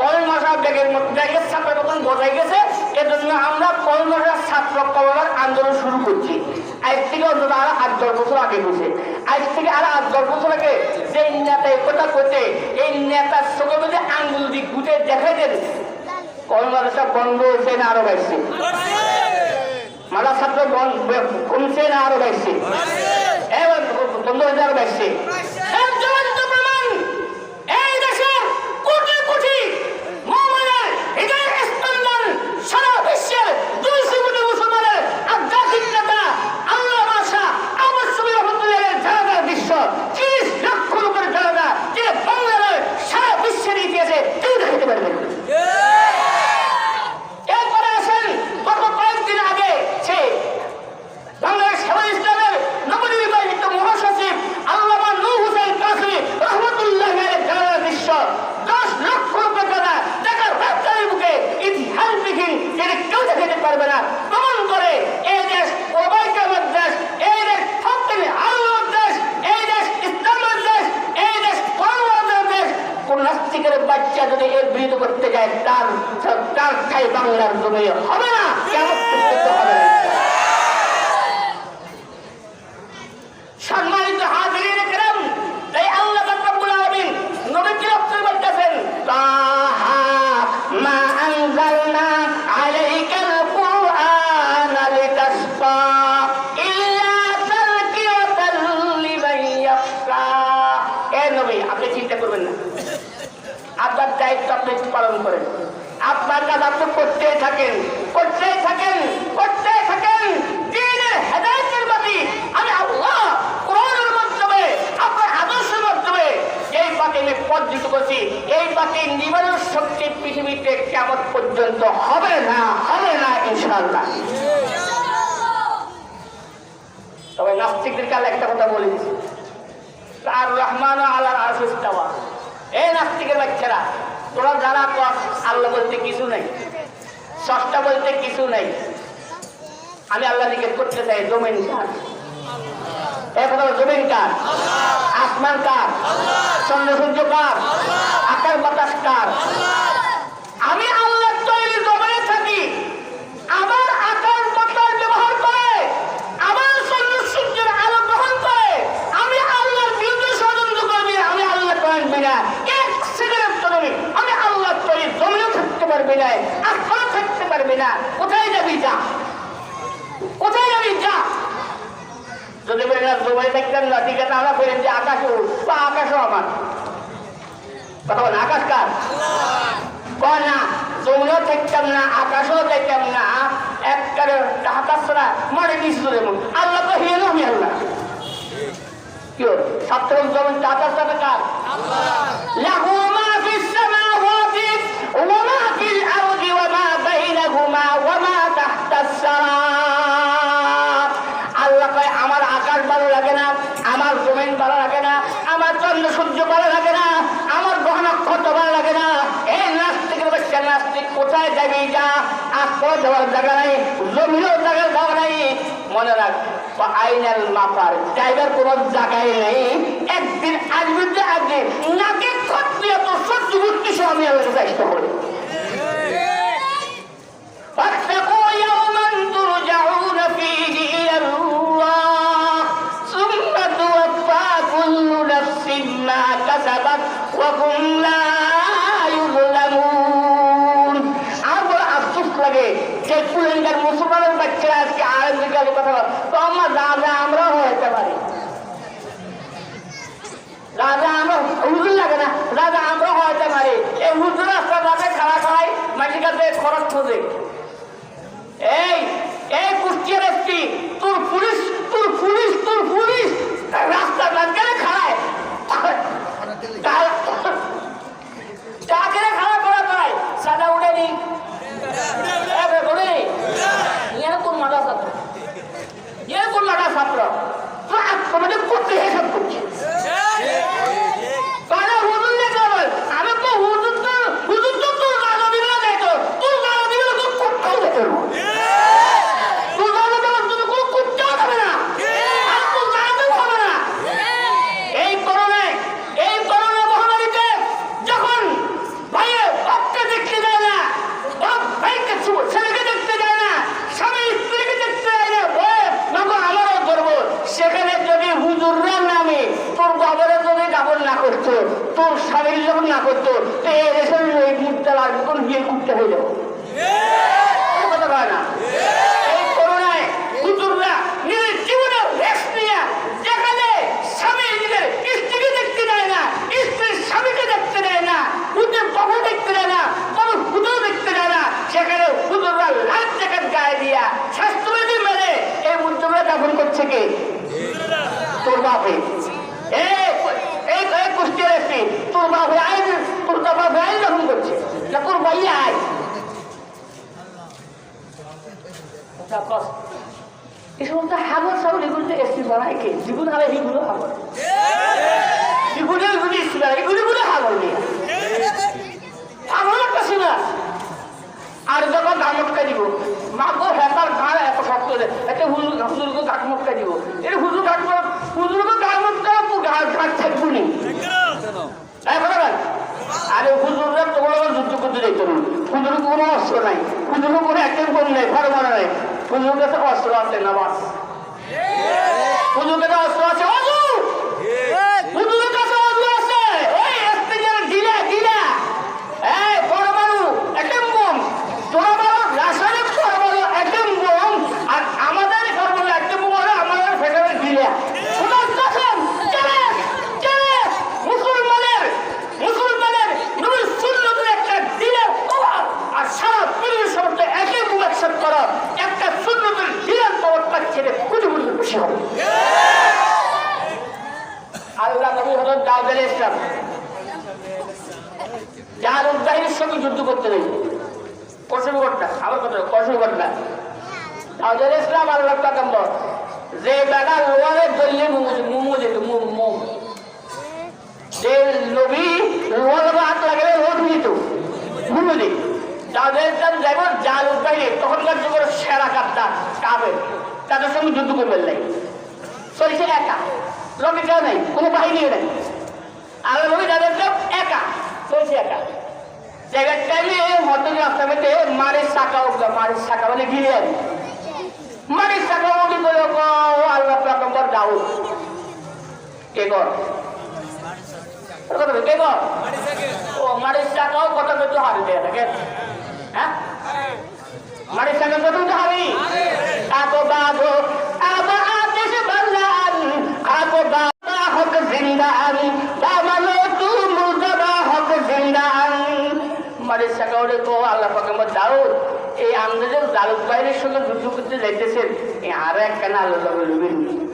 কলমাসা ব্যাগের ছাত্রের মতন বোঝাই গেছে, এজন্য আমরা কলমাসা ছাত্র কমানের আন্দোলন শুরু করছি। আজ থেকে অন্তত আরো 8-10 বছর আগে বসে, আজ থেকে আরো 8-10 বছর আগে যে নেতা একথা করছে, এই নেতার চোখে মধ্যে আঙ্গুল দিয়ে গুটে দেখাই দেন কলমাসা বন্ধ হয়েছে না আরো বাড়ছে, মাদা ছাত্র কমছে না আরো বাড়ছে, বন্ধ হয়েছে আরো বাড়ছে। এই দেশে কোটি কোটি মুমিনের হৃদয়ের স্পন্দন, সারা বিশ্বের 200 কোটি মুসলমানের আধ্যাত্মিক নেতা আল্লাহ বাদশা আহমদ শফি রহমতুল্লাহের জানাজার দৃশ্য 30 লক্ষের উপরে জানাজা, যে বাংলার সারা বিশ্বের ইতিহাসে কেউ দেখাতে পারবে না। এরপরে আসেন গত কয়েকদিন আগে সে বাংলাদেশ হেফাজত ইসলামের পারবে না। প্রমাণ করে এই দেশ ওবাইকামের দেশ, এই দেশ সত্যি আল্লাহর দেশ, এই দেশ ইসলামের দেশ, এই দেশ ফরওয়ার্ডের দেশ। কোন নাস্তিকের বাচ্চা যদি এর বিরোধী করতে যায় তার ঠাই বাংলার জমি হবে না, কেমন হবে না। সম্মানিত হাজিরিন কিরাম, তাই আল্লাহ রাব্বুল আলামিন নবীকে রক্ষা করতেছেন, তাহা মা আনজালনা আলাইকাল কুরআনা লিতাশকা ইল্লা তাযকিরাতাল লিমান ইয়াখশা। এ নবী, আপনি চিন্তা করবেন না, আপনার দায়িত্ব আপনি পালন করেন, আপনার কাজ আপনি করতেই থাকেন, করতেই থাকেন, করতেই থাকেন। দ্বীনের হেদায়েতের বাতি আমি আল্লাহ কোরআনের মাধ্যমে, আপনার আদর্শের মাধ্যমে এই বাতি আমি পরিচিত করছি। এই বাতি নিবারণ শক্তি পৃথিবীতে কিয়ামত পর্যন্ত হবে না, হবে না ইনশাআল্লাহ। তবে নাস্তিকদের কাল একটা কথা বলে দিচ্ছি, আর রহমান আলাল আরশে ইস্তাওয়া। এই নাস্তিকের বাচ্চারা, তোরা যারা আল্লাহ বলতে কিছু নাই, স্রষ্টা বলতে কিছু নাই, আমি আল্লাহ জিজ্ঞেস করতে চাই, জমিন কার? এখন জমিন কার? আসমান কার? চন্দ্র সূর্য কার? আকাশ বাতাস কার? আমি আল্লাহ তৈরি জমিনে থাকি, আবার আকাশ বাতাস ব্যবহার করে, আবার চন্দ্র সূর্যের আলো গ্রহণ করে। আমি আল্লাহর বিরুদ্ধে ষড়যন্ত্র করবি, আমি আল্লাহ করেন বিনা এক সেকেন্ড তৈরি, আমি আল্লাহ তৈরি জমিনেও থাকতে পারবি না, আসমানও থাকতে পারবি না। কোথায় যাবি যা, কোথায় যাবি যা। যদি বলেন না জমাই থাকতেন না, ঠিক আছে, আমরা বলেন যে আকাশও বা আকাশও আমার কথা বলেন, আকাশ কার? কয় না, জমিও থাকতাম না, আকাশও থাকতাম না, একবারে হাতার ছাড়া মারে নিশ্চিত আল্লাহ তো হিয়ে আমি আল্লাহ। কি ছাত্র জমিন হাতার ছাড়া কার? লাহু মা ফিস সামাওয়াতি ওয়া মা ফিল আরদি ওয়া মা বাইনাহুমা ওয়া মা তাহতাস সারা। আল্লাহ কয় আমার আকাশ ভালো লাগে না, আমার জমিন ভালো লাগে না, আমার চন্দ্র সূর্য ভালো লাগে না, আমার গ্রহ নক্ষত্র ভালো লাগে না। এই নাস্তিকের বাচ্চা নাস্তিক, কোথায় যাবি যা, আসমানও যাওয়ার জায়গা নাই, জমিনও জায়গার জায়গা নাই। মনে রাখ, আইনাল মাফার জায়গার কোন জায়গায় নেই। একদিন আসবে যে আসবে, নাকে খত দিয়ে তো সহ্য করতে আমি আল্লাহকে চেষ্টা করি। فاتقوا يوما ترجعون فيه إلى الله ثم توفى كل نفس ما كسبت وهم لا يظلمون। আবার আফসোস লাগে যে কুলেন্ডার মুসলমানের বাচ্চারা আজকে আরেকদিকে কথা বলে, তো আমরা রাজা আমরাও হতে পারি, রাজা আমরা হুজুর লাগে না, রাজা আমরাও হতে পারি। এই হুজুর রাস্তা রাজা খাওয়া খাওয়াই মাটির কাছে খরচ খোঁজে। এই এই কুষ্টিয়ার একটি তোর পুলিশ তোর পুলিশ তোর পুলিশ রাস্তা গানে খাড়ায় চাকেরে খাড়া করা পায় সাদা উঠে নি কোন মাঠা ছাত্র, কোন মাঠা ছাত্র তোমাদের করতে সব করছে। আমি তো হুজুর তো হুজুর তো তোর গাড়ো দিবে না, যাইতো তোর গাড়ো দিবে না, তোর করতেও যেতে হবে, তোর গাড়ো দেওয়ার জন্য কোনো করতেও হবে না, আর তোর গাড়াতেও হবে না। এই করোনা মহামারীতে যখন ভাইয়ে বাপকে দেখতে যায় না, বাপ ভাইকে ছেলেকে দেখতে যায় না, স্বামী স্ত্রীকে দেখতে যায় না, আমারও করবো। সেখানে যদি হুজুররা নামে তোর বাবারা যদি দাবন না করতো, তোর স্বামীর যখন না করতো, তো এই রেশন ওই মুদ্রা আর কোন বিয়ে করতে হয়ে যাবো কথা কয় না। এই করোনায় হুজুররা নিজের জীবনে রেস্ট নিয়ে যেখানে স্বামী নিজের স্ত্রীকে দেখতে দেয় না, স্ত্রীর স্বামীকে দেখতে দেয় না, হুজুর বাবু দেখতে দেয় না, বাবু হুজুর দেখতে দেয় না, সেখানে হুজুররা লাখ জ্যাকেট গায়ে দিয়া স্বাস্থ্যবিধি মেনে এই মুদ্রা দাফন করছে কে? তোর বাপে। এই কুষ্টিয়ার একটি তোর বাপে আইন, তোর বাপে আইন দাফন করছে না, তোর ভাইয়া আয় এই সমস্ত হাগর সাগর এগুলো তো এসি বানায় কে? জীবন হারে এগুলো হাগর, জীবনের গুলি এসি বানায়, এগুলো হাগর নিয়ে হাগর একটা শোনা। আর যখন দামটকা দিব মাগো হেতার ঘাড় এত শক্ত একটা হুজুরকে কাঠমুখটা দিব এটা হুজুরকে কাঠমুখটা ঘাট থাকবো নি আরে হুজুররা তোমার যুদ্ধ করতে যাইত না হুজুর কোনো অস্ত্র নাই হুজুর কোনো একটা কোন নাই ঘর মারা নাই হুজুর কাছে অস্ত্র আছে না বাস হুজুর কাছে অস্ত্র আছে হুজুরের কাছে অস্ত্র আছে ওই ঢিলা ঢিলা এই পরমাণু অ্যাটম বোম তোরা বলো রাসায়নিক পরমাণু অ্যাটম বোম আর আমাদের পরমাণু অ্যাটম বোম হলো আমাদের ফেডারেল ঢিলা খোদার কসম মুসলমানের নবীর সুন্নতের একটা ঢিলা আর সারা পৃথিবীর সমস্ত অ্যাটম বোম একসাথে করা একটা সুন্নতের ঢিলার পাওয়ারটা ছেড়ে কোটি কোটি বেশি হবে আল্লাহ নবী হলেন দাউদ আলাইহিস সালাম জালুত বাহিনীর সঙ্গে যুদ্ধ করতে নেই কসম ঘটনা আমার কথা কসম ঘটনা দাউদ আলাইহিস সালাম আল্লাহর পয়গম্বর যে বেটা লোয়ারে দলিয়ে মুমু যেত মুমু যে নবী লোয়ারে হাত লাগালে রোদ দিত মুমু দিত দাউদ আলাইহিস সালাম যাইব জালুত বাহিনী তখনকার যুগের সেরা কাপ্তান কাবের তাদের সঙ্গে যুদ্ধ করবেন নাই চলছে একা লবিটাও নাই কোনো বাহিনীও নাই আর নবী দাউদ আলাইহিস সালাম একা চলছে একা জায়গার টাইমে মধ্যে রাস্তা পেতে মারের শাখা মানে গিলে আনি মারের শাখা মধ্যে বলে আল্লাহ পয়গম্বর দাউদ কে কর কে কর ও মারের শাখাও কথা কিন্তু হারি দেয় দেখেন হ্যাঁ মারের শাখা কত হারি আবো বাবো আবা আদেশ বাল্লান আবো বাবা হক জিন্দা আমি দামালো তু মুজবা হক জিন্দা আমি মারের শাখাওরে কো আল্লাহ পয়গম্বর দাউদ এই আমদাদের জালুত বাহিনীর সঙ্গে যুদ্ধ করতে যাইতেছেন এই আরো একখানা আল্লাহ লুবিন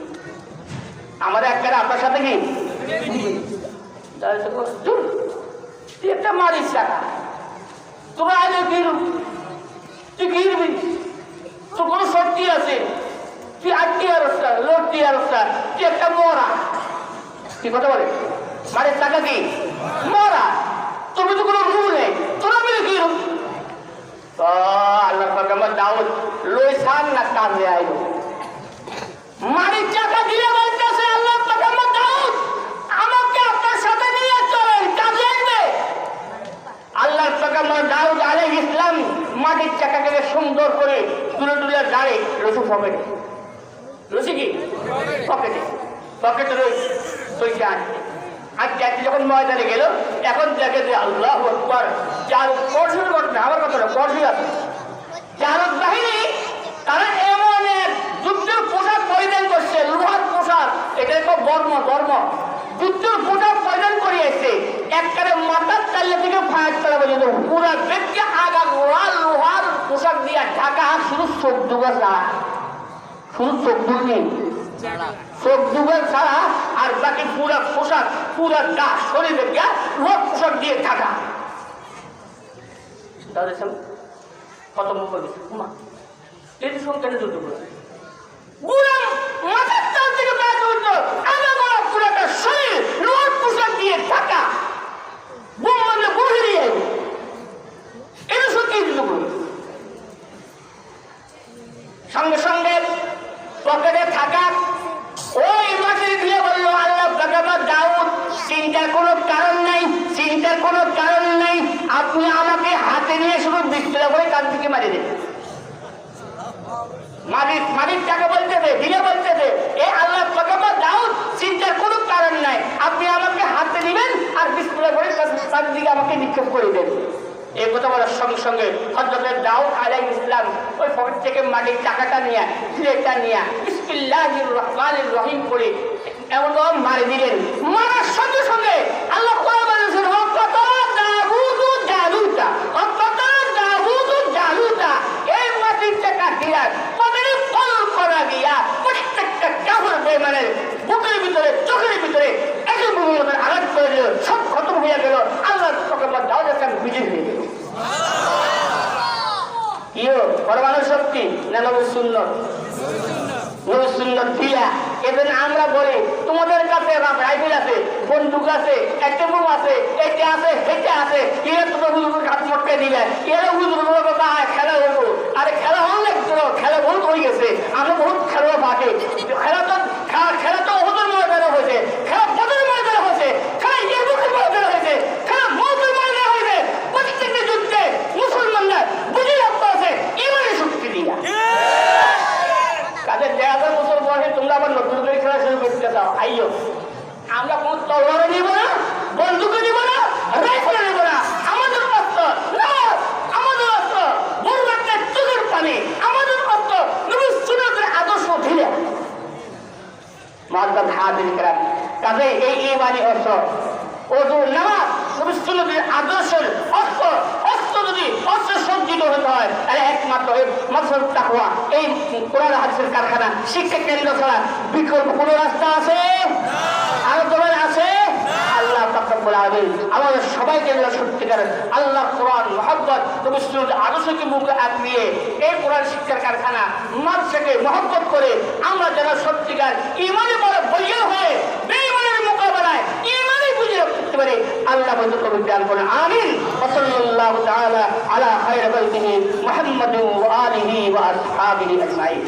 আমার একখানা আপনার সাথে কি একটা মারিস শাখা তোমরা আগে গিরু তুই গিরবি তোর কোনো শক্তি আছে তুই আটটি আরস্তা লোটটি আরস্তা তুই একটা মরা কি কথা বলে মারিস শাখা কি মরা তুমি তো কোনো রূপ নেই তোরা মিলে কি রূপ আল্লাহ পয়গম্বর দাউদ লই সান না কাঁদে আইলো মারির চাকা দিয়ে বলতেছে আল্লাহ পয়গম্বর দাউদ আমাকে আপনার সাথে নিয়ে চলেন কাজে আসবে আল্লাহ পয়গম্বর দাউদ আলাইহিস সালাম মাটির চাকাকে সুন্দর করে তুলে তুলে দাঁড়ে রসু পকেটে রসি কি পকেটে রয়েছে সইছে আজকে যখন ময়দানে গেল এখন দেখে যে আল্লাহ আকবার পরশুর ঘটনা আমার কথা পরশু আছে জালুত বাহিনী তারা এমন এক যুদ্ধের পোশাক পরিধান করছে লোহার পোশাক এটা একটা বর্ম যুদ্ধের পোশাক পরিধান করিয়েছে একবারে মাথার তাল্লা থেকে ফায়ার করা পর্যন্ত পুরা ব্যক্তি আগা গোড়া লোহার পোশাক দিয়ে ঢাকা শুধু চোখ ডুবা ছাড়া শুধু চোখ ডুবনি চোখ ডুবের ছাড়া আর বাকি পুরা পোশাক পুরা গা শরীরের গা লোহার পোশাক দিয়ে ঢাকা কত মুখ এই সংখ্যাটা যুদ্ধ করে মাথার তাল থেকে পায়ে পর্যন্ত আগা গোড়া পুরাটা শরীর লোহার পোশাক দিয়ে ঢাকা বুম মানে বহিরে যাবে এটা সত্যি যুদ্ধ করে সঙ্গে সঙ্গে পকেটে থাকা ওই মাঠে দিয়ে বললো আল্লাহ পয়গম্বর দাউদ চিন্তার কোনো কারণ নাই আপনি আমাকে হাতে নিয়ে শুধু বিস্তার করে কান থেকে মারি দেন মালিক টাকা বলতেছে দিলে বলতেছে এ আল্লাহ পয়গম্বর দাউদ চিন্তার কোনো কারণ নাই আপনি আমাকে হাতে নিবেন আর বিস্তার করে কান দিকে আমাকে নিক্ষেপ করে দেন এই কথা বলার সঙ্গে সঙ্গে হযরত দাউদ আলাইহিস সালাম ওই পকেট থেকে মাটির টাকাটা নিয়ে প্লেটটা নিয়ে বিসমিল্লাহির রহমানির রহিম করে এমন মারি দিলেন মারার সঙ্গে সঙ্গে আল্লাহ কোরআন বলেছেন জালুতা এই মাটির টাকা দিয়া পকেটে কল করা গিয়া প্রত্যেকটা কাফের বেঈমানের বুকের ভিতরে চোখের ভিতরে একে বুকের আঘাত করে দিল সব খতম হয়ে গেল আল্লাহ পয়গম্বর দাউদ বিজয় হয়ে গেল ইয়ো পরমাণু শক্তি না নবীর সুন্নাত নবীর দিয়া। এজন্য আমরা বলি তোমাদের কাছে রাইফেল আছে, বন্দুক আছে, একটা বোম আছে, এটা আছে, সেটা আছে, এরা তোমরা হুজুর হাত মটকে দিলে, এরা হুজুর কথা খেলা হইব। আরে খেলা অনেক খেলা বহুত হয়ে গেছে, আমরা বহুত খেলা পাঠে খেলা তো ওদের ময়দানে হয়েছে, খেলা বদরের ময়দানে হয়েছে, খেলা ইয়ারমুকের ময়দানে হয়েছে, খেলা মওতের ময়দানে হয়েছে। প্রত্যেকটা যুদ্ধে মুসলমানরা বুঝে রাখতে আছে ইমানের শক্তি দিয়া। কাদের 1000 বছর বয়সে তোমরা আবার নতুন করে খেলা শুরু করতে চাও, আইও। আমরা কোন তলোয়ারে নিব না, বন্দুকে নিব না, রাইফেলে নিব না। আমাদের অস্ত্র নামাজ, আমাদের অস্ত্র বড় একটা চোখের পানি, আমাদের অস্ত্র নবীর সুন্নাতের আদর্শ ঢিলে মাদ্দাত হাজির করা। কাজে এই ইমানি অস্ত্র ওযু, নামাজ, নবীর সুন্নাতের আদর্শের অস্ত্র যদি অস্ত্র সজ্জিত হতে হয় তাহলে একমাত্র এই মাসরুফ তাকওয়া, এই কোরআন হাদিসের কারখানা, শিক্ষা কেন্দ্র ছাড়া বিকল্প কোনো রাস্তা আছে? আরো তোমার আছে? আল্লাহ তাআলা আমাদের সবাইকে সত্যিকারের আল্লাহ কোরআন মহব্বত নবীর সুন্নাতের আদর্শকে মুখে নিয়ে এই কোরআন শিক্ষার কারখানা মাদ্রাসাকে মহব্বত করে আমরা যারা সত্যিকার ইমানে বড় বলিয়া হয়ে বেঈমানের মোকাবেলায় ইমানে বুঝে রাখতে পারে আল্লাহ বন্ধু কবুল দান করেন। আমিন। সাল্লাল্লাহু তাআলা আলা খায়রি খালকিহি মুহাম্মাদিন ওয়া আলিহি ওয়া আসহাবিহি আজমাইন।